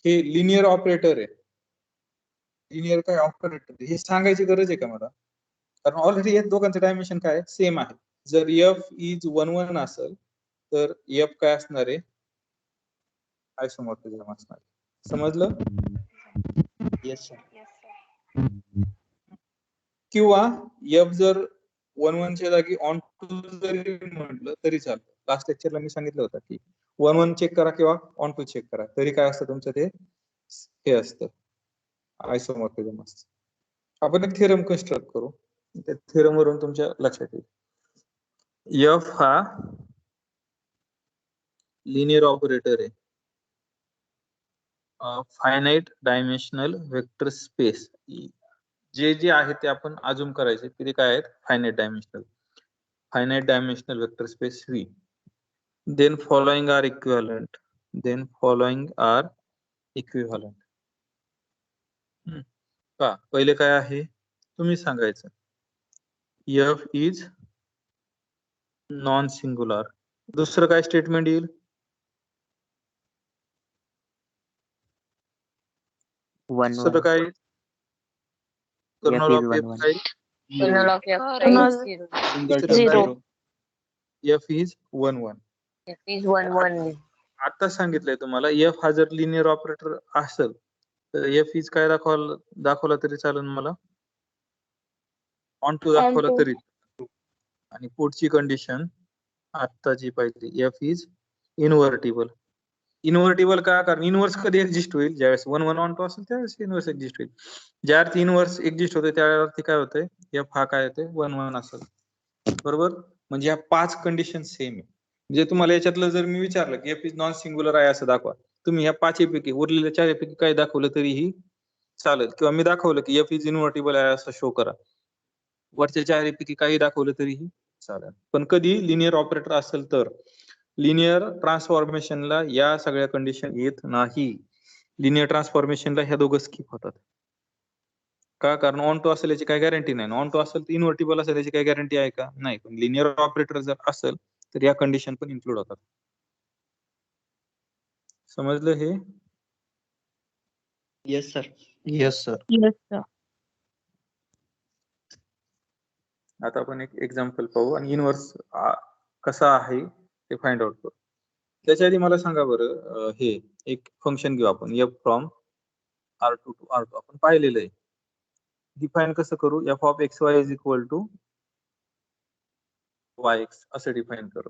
हे लिनियर ऑपरेटर आहे. लिनियर काय ऑपरेटर हे सांगायची गरज आहे का मला? कारण ऑलरेडी या दोघांचं डायमेन्शन काय सेम आहे. जर एफ इज 1 1 असेल तर एफ काय असणार आहे? आयसोमॉर्फिझम असणार आहे. समजलं? Yes sir. किंवा एफ जर 1 1 च्या जागी ऑन टू जरी म्हटलं तरी चालतं. लास्ट लेक्चरला मी सांगितलं होतं की 1 1 चेक करा किंवा ऑन टू चेक करा तरी काय असतं तुमचं ते हे असतं आयसोमॉर्फिझम असतं. आपण एक थेरम कन्स्ट्रक्ट करू. त्या थेरम वरून तुमच्या लक्षात येईल. एफ हा लिनियर ऑपरेटर आहे. Finite dimensional vector space. जे जे आहे ते आपण अजूम करायचे की ते काय आहेत? Finite dimensional vector space V. Then following are equivalent. का पहिले काय आहे तुम्ही सांगायचं? F is non singular. दुसरं काय स्टेटमेंट येईल? दुसरं काय? कर्नल ऑफ F काय? Kernel of F kernel. zero. तिसरं Zero. काय? F is 1 1. F is 1 1. आता सांगितलंय तुम्हाला F हा जर लिनियर ऑपरेटर असेल तर F इज काय दाखवला तरी चालेल मला. ऑन टू दाखवला On to. तरी. आणि पुढची कंडिशन आता जी पाहिजे F इज इन्व्हर्टिबल. इन्व्हर्टिबल का? कारण इन्व्हर्स कधी एक्झिस्ट होईल? ज्यावेळेस 1 1 ऑन टू असेल त्यावेळेस इन्व्हर्स एक्झिस्ट होईल. ज्यावेळेस इन्व्हर्स एक्झिस्ट होते त्यावेळेस काय होतंय? F हा काय होतंय? 1 1 असेल. बरोबर. म्हणजे या 5 कंडिशन सेम आहे. म्हणजे तुम्हाला याच्यातलं जर मी विचारलं की F इज नॉन सिंगुलर आहे असं दाखवा, तुम्ही ह्या 5 पैकी उरलेल्या 4 पैकी काय दाखवलं तरीही चालेल. किंवा मी दाखवलं की F इज इन्व्हर्टिबल आहे असं शो करा. वरच्या 4 पैकी काही दाखवलं तरीही चालेल. पण कधी लिनियर ऑपरेटर असेल तर लिनियर ट्रान्सफॉर्मेशनला या सगळ्या कंडिशन येत नाही. लिनियर ट्रान्सफॉर्मेशनला ह्या दोघं स्किप होतात. का? कारण ऑन टू असेल याची काही गॅरंटी नाही. ऑन टू असेल तर इन्व्हर्टिबल असेल याची काही गॅरंटी आहे का? नाही. पण लिनियर ऑपरेटर जर असेल तर या कंडिशन पण इन्क्लूड होतात. समजलं हे? Yes sir. Yes sir. Yes, sir. आता आपण एक एक्झाम्पल पाहू आणि इन्व्हर्स कसा आहे ते फाइंड आउट करू. त्याच्या आधी मला सांगा बरं हे एक फंक्शन घेऊ आपण F from R2 to R2 आपण पाहिलेलं आहे. डिफाइन कसं करू? F of xy is equal to yx असं डिफाइन करू.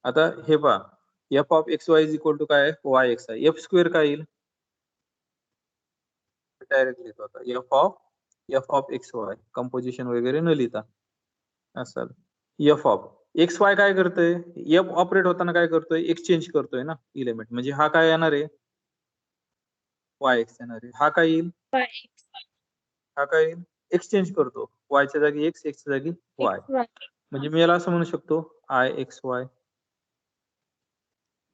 आता हे पहा F of X Y is equal to काय वाय एक्स आहे. एफ स्क्वेअर काय येईल डायरेक्ट लिहितो आता F of X Y composition वगैरे न लिहिता असं एफ ऑफ एक्स वाय काय करतोय एफ ऑपरेट होताना काय करतोय एक्सचेंज करतोय ना इलेमेंट म्हणजे हा काय येणार आहे वाय एक्स येणार आहे. हा काय येईल हा काय येईल एक्सचेंज करतो वायच्या जागी एक्स एक्सच्या जागी वाय म्हणजे मी याला असं म्हणू शकतो आय एक्स वाय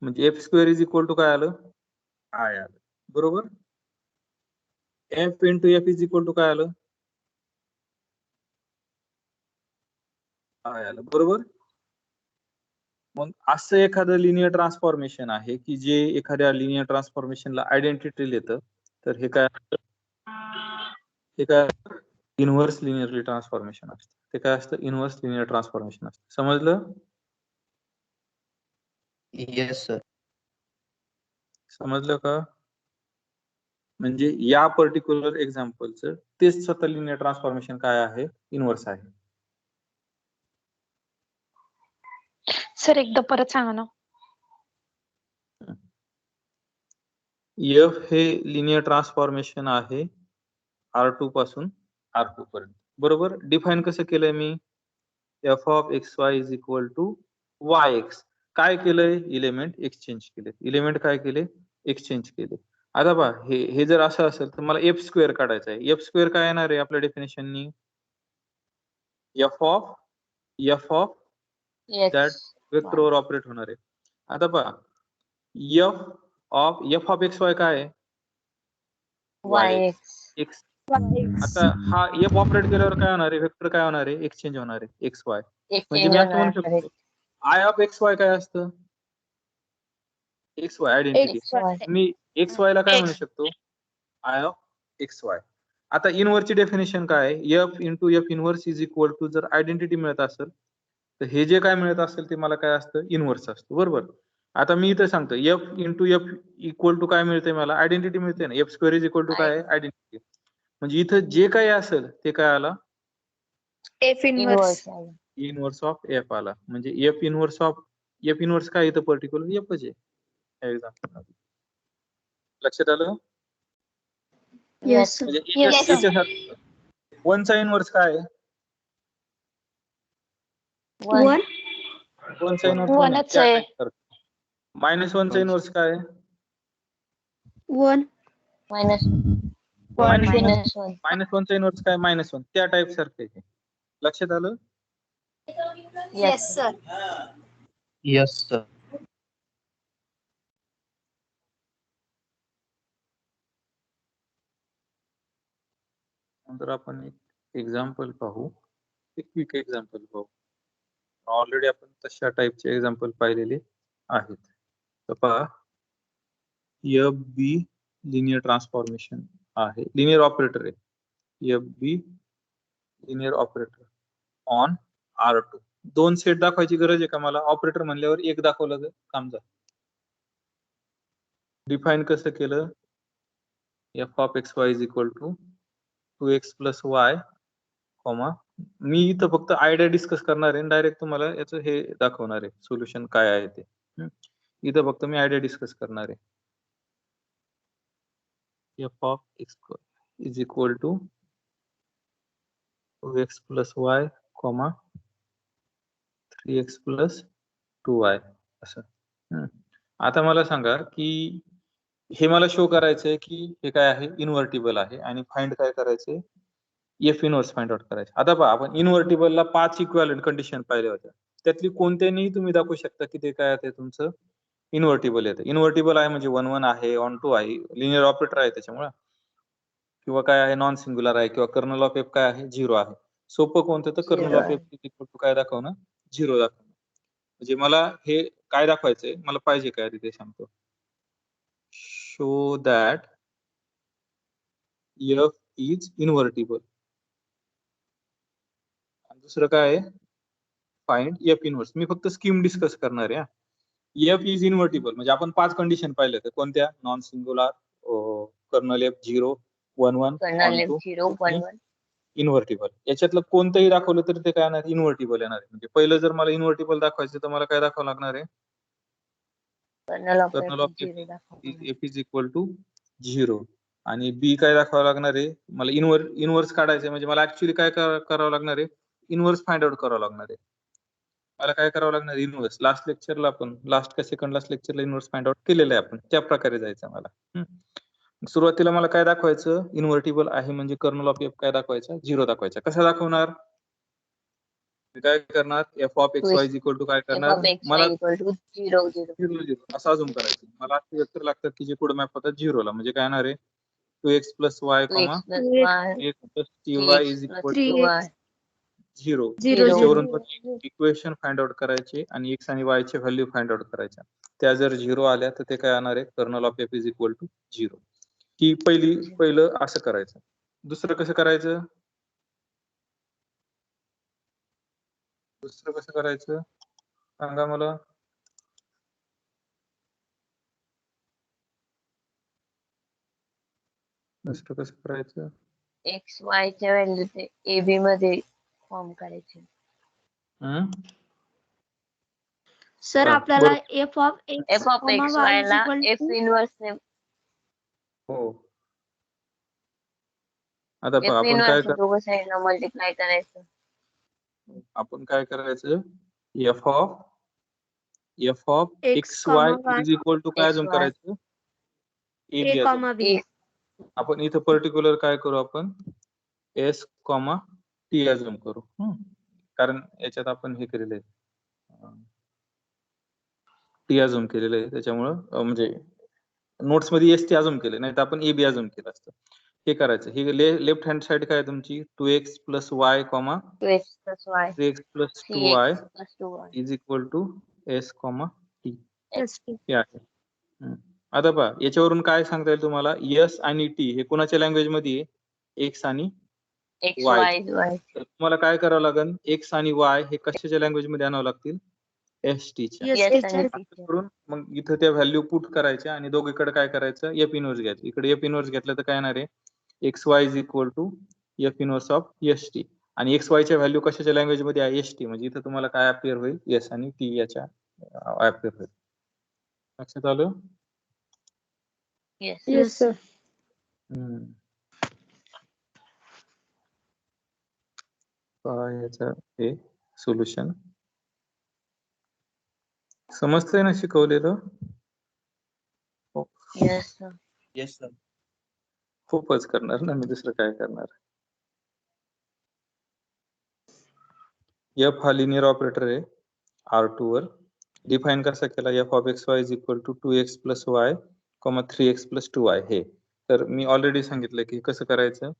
म्हणजे F square is equal to काय आलं आय आलं बरोबर. F into F is equal to काय आलं आय आलं बरोबर. मग असं एखादं लिनियर ट्रान्सफॉर्मेशन आहे की जे एखाद्या लिनियर ट्रान्सफॉर्मेशनला आयडेंटिटी देतं तर हे काय हे काय इनव्हर्स लिनियरली ट्रान्सफॉर्मेशन असतं. ते काय असतं इनव्हर्स लिनियर ट्रान्सफॉर्मेशन असतं. समजलं येस सर. समजलं का म्हणजे या पर्टिक्युलर एक्झाम्पलचं तेच स्वतः लिनियर ट्रान्सफॉर्मेशन काय आहे इनव्हर्स आहे. सर एकदा परत सांगा ना. एफ हे लिनियर ट्रान्सफॉर्मेशन आहे R2 पासून R2 पर्यंत बरोबर. डिफाईन कसं केलंय मी F of X Y is equal to Y X काय केलंय इलेमेंट एक्सचेंज केले इलेमेंट काय केले एक्सचेंज केले. आता पहा हे जर असं असेल तर मला एफ स्क्वेअर काढायचा आहे. एफ स्क्वेअर काय येणार आहे आपल्या डेफिनेशननी एफ ऑफ दॅट वेक्टरवर ऑपरेट होणार आहे. आता पहा एफ ऑफ एक्स वाय काय आहे वाय एक्स. आता हा एफ ऑपरेट केल्यावर काय होणार आहे वेक्टर काय होणार आहे एक्सचेंज होणार आहे एक्स वाय म्हणजे मी असं म्हणू शकतो आय ऑफ एक्स वाय काय असतं एक्स वाय आयडेंटिटी मी एक्स वाय ला काय म्हणू शकतो आय ऑफ एक्स वाय. आता इनव्हर्सची डेफिनेशन काय F into F inverse is equal to जर आयडेंटिटी मिळत असेल तर हे जे काय मिळत असेल ते मला काय असतं इनव्हर्स असतं बरोबर. आता मी इथं सांगतो F into F equal to काय मिळते मला आयडेंटिटी मिळते ना F square is equal to काय आयडेंटिटी म्हणजे इथं जे काही असेल ते काय आला F inverse inverse of F आला म्हणजे एफ इनव्हर्स काय इथं पर्टिक्युलर एफच आहे एक्झाम्पल. लक्षात आलं येस म्हणजे वनचा इनव्हर्स काय आहे वन वनचा वनच आहे. इनव्हर्स मायनस वनचा इनव्हर्स काय आहे वन मायनस मायनस वनचा इनव्हर्स काय मायनस वन त्या टाईप सारखं आहे. लक्षात आलं Yes, sir. Yes sir. नंतर आपण एक एक्झाम्पल पाहू एक क्विक एक्झाम्पल पाहू. ऑलरेडी आपण तशा टाईपचे एक्झाम्पल पाहिलेले आहेत. तर पहा एफ बी लिनियर ट्रान्सफॉर्मेशन आहे लिनियर ऑपरेटर आहे F B linear operator on R2 दोन सेट दाखवायची गरज आहे का मला ऑपरेटर म्हणल्यावर एक दाखवलं तर काम झालं. डिफाईन कसं केलं F of X Y is equal to 2x plus Y comma मी इथं फक्त आयडिया डिस्कस करणार आहे डायरेक्ट तुम्हाला याचं हे दाखवणार आहे सोल्युशन काय आहे ते. इथं फक्त मी आयडिया डिस्कस करणार आहे. F of X is equal to 2x plus Y comma 3x plus 2y असं. आता मला सांगा की हे मला शो करायचंय की हे काय आहे इन्व्हर्टिबल आहे आणि फाइंड काय करायचंय एफ इनव्हर्स फाइंड आउट करायचं. आता पहा आपण इन्व्हर्टिबलला 5 इक्विव्हॅलेंट कंडिशन पाहिल्या होत्या त्यातली कोणत्यानी तुम्ही दाखवू शकता की ते काय आहे तुमचं इन्व्हर्टिबल येतं. इन्व्हर्टिबल आहे म्हणजे 1 1 आहे ऑन 2 आहे लिनियर ऑपरेटर आहे त्याच्यामुळे किंवा काय आहे नॉन सिंग्युलर आहे किंवा कर्नल ऑफ एफ काय आहे 0 आहे. सोपं कोणतं तर कर्नल ऑफ एफ काय दाखवणं 0 दाखवणं. म्हणजे मला हे काय दाखवायचंय मला पाहिजे काय ते सांगतो. शो दॅट एफ इज इन्व्हर्टिबल दुसरं काय आहे फाइंड एफ इनव्हर्स. मी फक्त स्कीम डिस्कस करणार आहे. एफ इज इन्व्हर्टिबल म्हणजे आपण 5 कंडिशन पाहिल्या तर कोणत्या नॉन सिंग्युलर कर्नल एफ 0 1 1 इन्व्हर्टिबल याच्यातलं कोणतंही दाखवलं तर ते काय येणार इन्व्हर्टिबल येणार आहे. म्हणजे पहिलं जर मला इन्व्हर्टिबल दाखवायचं तर मला काय दाखवावं लागणार आहे kernel of kernel of zero दाखवा. एफ इज इक्वल टू 0 आणि बी काय दाखवावं लागणार आहे मला इनवर्स काढायचं म्हणजे मला ऍक्च्युली काय करावं लागणार आहे इनवर्स फाइंड आउट करावं लागणार आहे मला काय करावं लागणार इनवर्स लास्ट लेक्चरला आपण लास्ट का सेकंड लास्ट लेक्चरला इनवर्स फाइंड आउट केलेलं आहे आपण त्या प्रकारे जायचं मला सुरुवातीला मला काय दाखवायचं इन्व्हर्टिबल आहे म्हणजे कर्नल ऑफ एफ काय दाखवायचा 0 दाखवायचा कसा दाखवणार मी काय करणार F of X Y is equal to काय करणार मला 0 0 0 असं अजून करायचं मला असे वेक्टर लागतात की जे पुढे मॅप होतात 0 ला म्हणजे काय येणार आहे 2x plus Y comma 2x + y x plus ty is equal to 3x 0 zero त्याच्यावरून इक्वेशन फाइंड आउट करायचे आणि x आणि y चे व्हॅल्यू फाइंड आउट करायच्या त्या जर 0 आल्या तर ते काय येणार आहे kernel of F is equal to 0 ही पहिलं असं करायचं दुसरं कसं करायचं सांगा मला दुसरं कसं करायचं x y च्या व्हॅल्यू ते a b मध्ये फॉर्म करायचे. सर हा, आपल्याला बरोबर. F of x f of x y ला f इनवर्स ने हो आता f आपण इनवर्स दोघं साइडला मल्टिप्लाय करायचं. आपण काय करायचं F of X, X Y Y, is equal to काय अजून XY. करायचं ए ए बी कॉमा बी आपण इथं पर्टिक्युलर काय करू आपण एस कॉमा टी अजून करू कारण याच्यात आपण हे केलेलं आहे टी अजून केलेलं आहे त्याच्यामुळं म्हणजे नोट्स मध्ये एस टी अजून केले नाही तर आपण ए बी अजून केलं असतं हे करायचं हे लेफ्ट हँड साइड काय आहे तुमची 2x plus Y comma 2x + y 3x plus 2y 3x + 2y is equal to S comma T S T हे आहे आता पहा याच्यावरून काय सांगता येईल तुम्हाला एस आणि टी हे कोणाच्या लँग्वेज मध्ये आहे एक्स आणि x Y. y y तर तुम्हाला काय करावं लागेल एक्स आणि वाय हे कशाच्या लँग्वेज मध्ये आणावं लागतील एस टीच्या एस Yes, टी आणि करून मग इथं त्या व्हॅल्यू पुट करायच्या आणि दोघीकडे काय करायचं एफ इनवर्स घ्यायचं इकडे एफ इनवर्स घेतलं तर काय येणार आहे X Y is equal to F inverse of S T आणि एक्स वायच्या व्हॅल्यू कशाच्या लँग्वेज मध्ये आहे एस टी म्हणजे इथं तुम्हाला काय अपिअर होईल एस आणि टी याच्या अपिअर होईल लक्षात आलं yes येस सर याचं हे सोल्युशन समजतंय ना शिकवलेलं yes sir. येस सर खूपच करणार ना मी दुसरं काय करणार एफ हा लिनियर ऑपरेटर आहे R2 वर डिफाइन कसा केला F of X Y is equal to 2x plus Y comma 3x plus 2y हे तर मी ऑलरेडी सांगितलं की कसं करायचं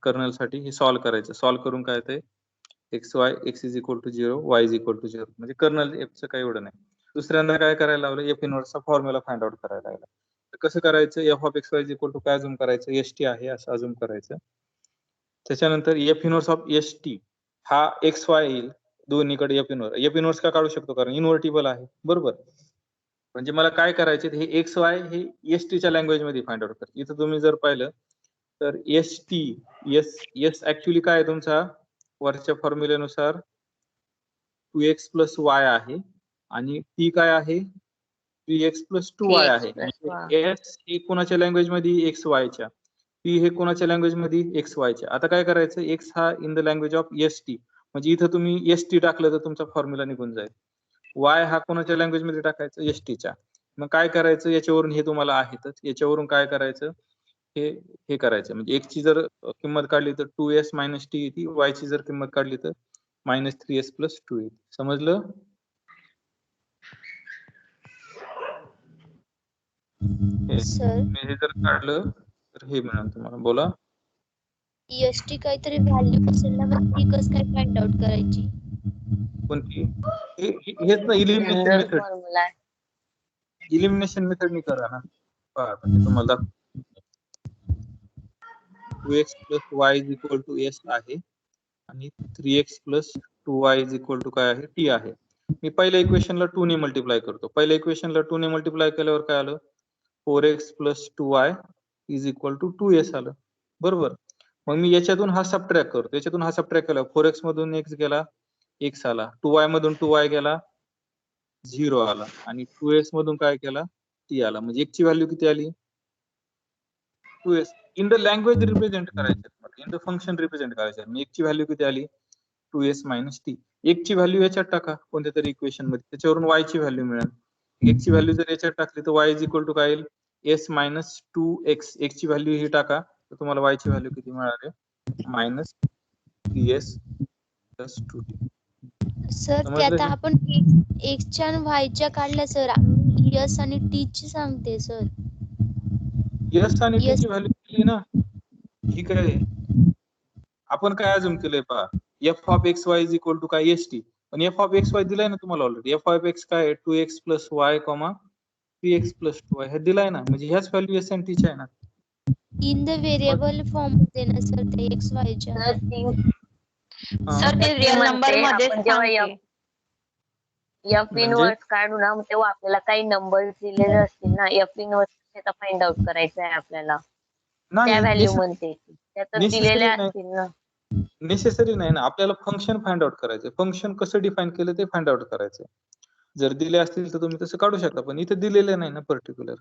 कर्नल साठी हे सॉल्व्ह करायचं सॉल्व्ह करून काय येतंय x is equal to 0 y is equal to 0 म्हणजे कर्नल एफचं काही एवढं नाही दुसऱ्यांदा काय करायला लावलं एफ इनवर्सचा फॉर्म्युला फाइंड आउट करायला लागला तर कसं करायचं F of X Y is equal to काय अजून करायचं एस टी आहे असं अजून करायचं त्याच्यानंतर F inverse of S T हा एक्स वाय येईल दोन्हीकडे एफ इनवर्स का काढू शकतो कारण इन्व्हर्टिबल आहे बरोबर म्हणजे मला काय करायचे हे एक्स वाय हे एस टीच्या लँग्वेज मध्ये फाइंड आउट कर इथं तुम्ही जर पाहिलं तर एस टी एस ऍक्च्युली काय आहे तुमचा वरच्या फॉर्म्युलेनुसार 2x प्लस वाय आहे आणि टी काय आहे 3x प्लस 2y आहे एस हे कोणाच्या लँग्वेज मध्ये एक्स वायच्या टी हे कोणाच्या लँग्वेज मध्ये एक्स वायच्या आता काय करायचं एक्स हा in the language of S T म्हणजे इथं तुम्ही एस टी टाकलं तर तुमचा फॉर्म्युला निघून जाईल वाय हा कोणाच्या लँग्वेज मध्ये टाकायचं एस टीच्या मग काय करायचं याच्यावरून हे तुम्हाला आहेतच याच्यावरून काय करायचं हे करायचं म्हणजे x ची जर किंमत काढली तर 2s मायनस टी येते y ची जर किंमत काढली तर मायनस 3s प्लस 2 येते समजलं सर हे जर काढलं तर हे मिळालं तुम्हाला बोला एस टी काहीतरी व्हॅल्यू असेल ना मग ती कसं काय फाइंड आउट करायची कोणती हेच ना elimination general method formula elimination method मी करा ना पहा म्हणजे तुम्हाला 2x plus y is equal to s आहे आणि 3x plus 2y is equal to काय आहे t आहे मी पहिल्या इक्वेशनला 2 ने मल्टिप्लाय करतो पहिल्या इक्वेशनला 2 ने मल्टिप्लाय केल्यावर काय आलं 4x plus 2y is equal to 2s आलं बरोबर मग मी याच्यातून हा सबट्रॅक्ट करतो याच्यातून हा सबट्रॅक्ट केला 4x मधून x गेला x आला 2y मधून 2y गेला 0 आला आणि 2s मधून काय केला t आला म्हणजे x ची व्हॅल्यू किती आली 2s in the language represent करायचे इन द फंक्शन रिप्रेझेंट करायचे मी x ची व्हॅल्यू किती आली 2s मायनस t x ची व्हॅल्यू याच्यात टाका कोणत्या तरी इक्वेशन मध्ये त्याच्यावरून y ची व्हॅल्यू मिळेल x ची व्हॅल्यू जर याच्यात टाकली तर y इज इक्वल टू काय येईल s मायनस 2x x ची व्हॅल्यू ही टाका तर तुम्हाला y ची व्हॅल्यू किती मिळाली minus 3s plus 2t sir ते समजलं आता हे? आपण एक्सच्या आणि वायच्या काढल्या सर यस आणि टी ची सांगते सर s आणि t Yes. ची व्हॅल्यू दिली ना ही काय आहे? आपण काय अजून केलंय पहा f of x y is equal to काय st पण f ऑफ x y दिलाय ना तुम्हाला ऑलरेडी f ऑफ x काय आहे 2x plus y 3x plus 2y हे दिलाय ना म्हणजे ह्याच व्हॅल्यू s आणि t च्या आहे ना इन द व्हेरिएबल फॉर्म मध्ये ना सर ते एक्स वायच्या तर ती हा. सर ते ती रिअल म्हणते नंबर मध्ये आपण जेव्हा सांगते. F म्हणजे? इनवर्स काढू ना मग तेव्हा आपल्याला काही नंबर दिलेले असतील ना F इनवर्स त्याचा फाइंड आउट करायचा आहे आपल्याला त्या नाही व्हॅल्यू म्हणते त्यात दिलेले necessary नाही. असतील ना नेसेसरी नाही ना आपल्याला फंक्शन फाइंड आउट करायचं फंक्शन कसं डिफाईन केलं ते फाइंड आउट करायचं जर दिले असतील तर तुम्ही तसं काढू शकता पण इथे दिलेले नाही ना पर्टिक्युलर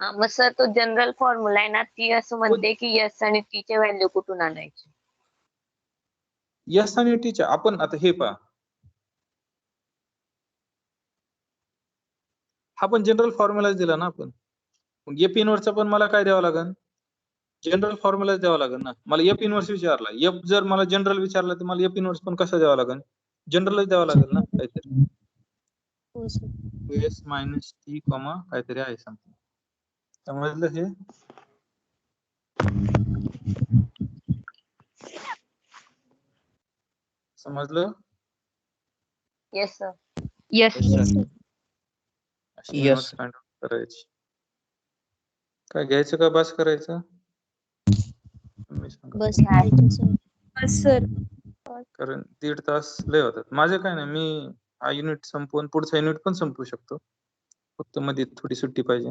हा, मग सर तो जनरल फॉर्म्युला आहे ना ती असं म्हणते की S आणि T चे व्हॅल्यू कुठून आणायची यस आणि टीच्या आपण आता हे पहा हा पण जनरल फॉर्म्युलाच दिला ना आपण मग एफ इनवर्सचा पण मला काय द्यावं लागेल जनरल फॉर्म्युलाच द्यावा लागेल ना मला एफ इनवर्स विचारला एफ जर मला जनरल विचारला तर मला एफ इनवर्स पण कसं द्यावं लागेल जनरलच द्यावं लागेल ना काहीतरी हो sir 2s minus T comma काहीतरी आहे समथिंग समजलं हे समजलं yes sir yes Yes, sir. अशी Yes. इनवर्स फाइंड आउट करायची काय घ्यायचं का बस करायचं तुम्ही सांगा. बस करायचं सर सर कारण 1.5 तास लय होतात माझे काय नाही मी हा युनिट संपवून पुढचा युनिट पण संपवू शकतो फक्त मध्ये थोडी सुट्टी पाहिजे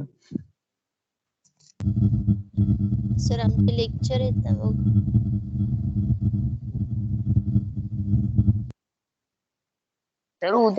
सर आमचे लेक्चर आहेत ना मग तर उद्या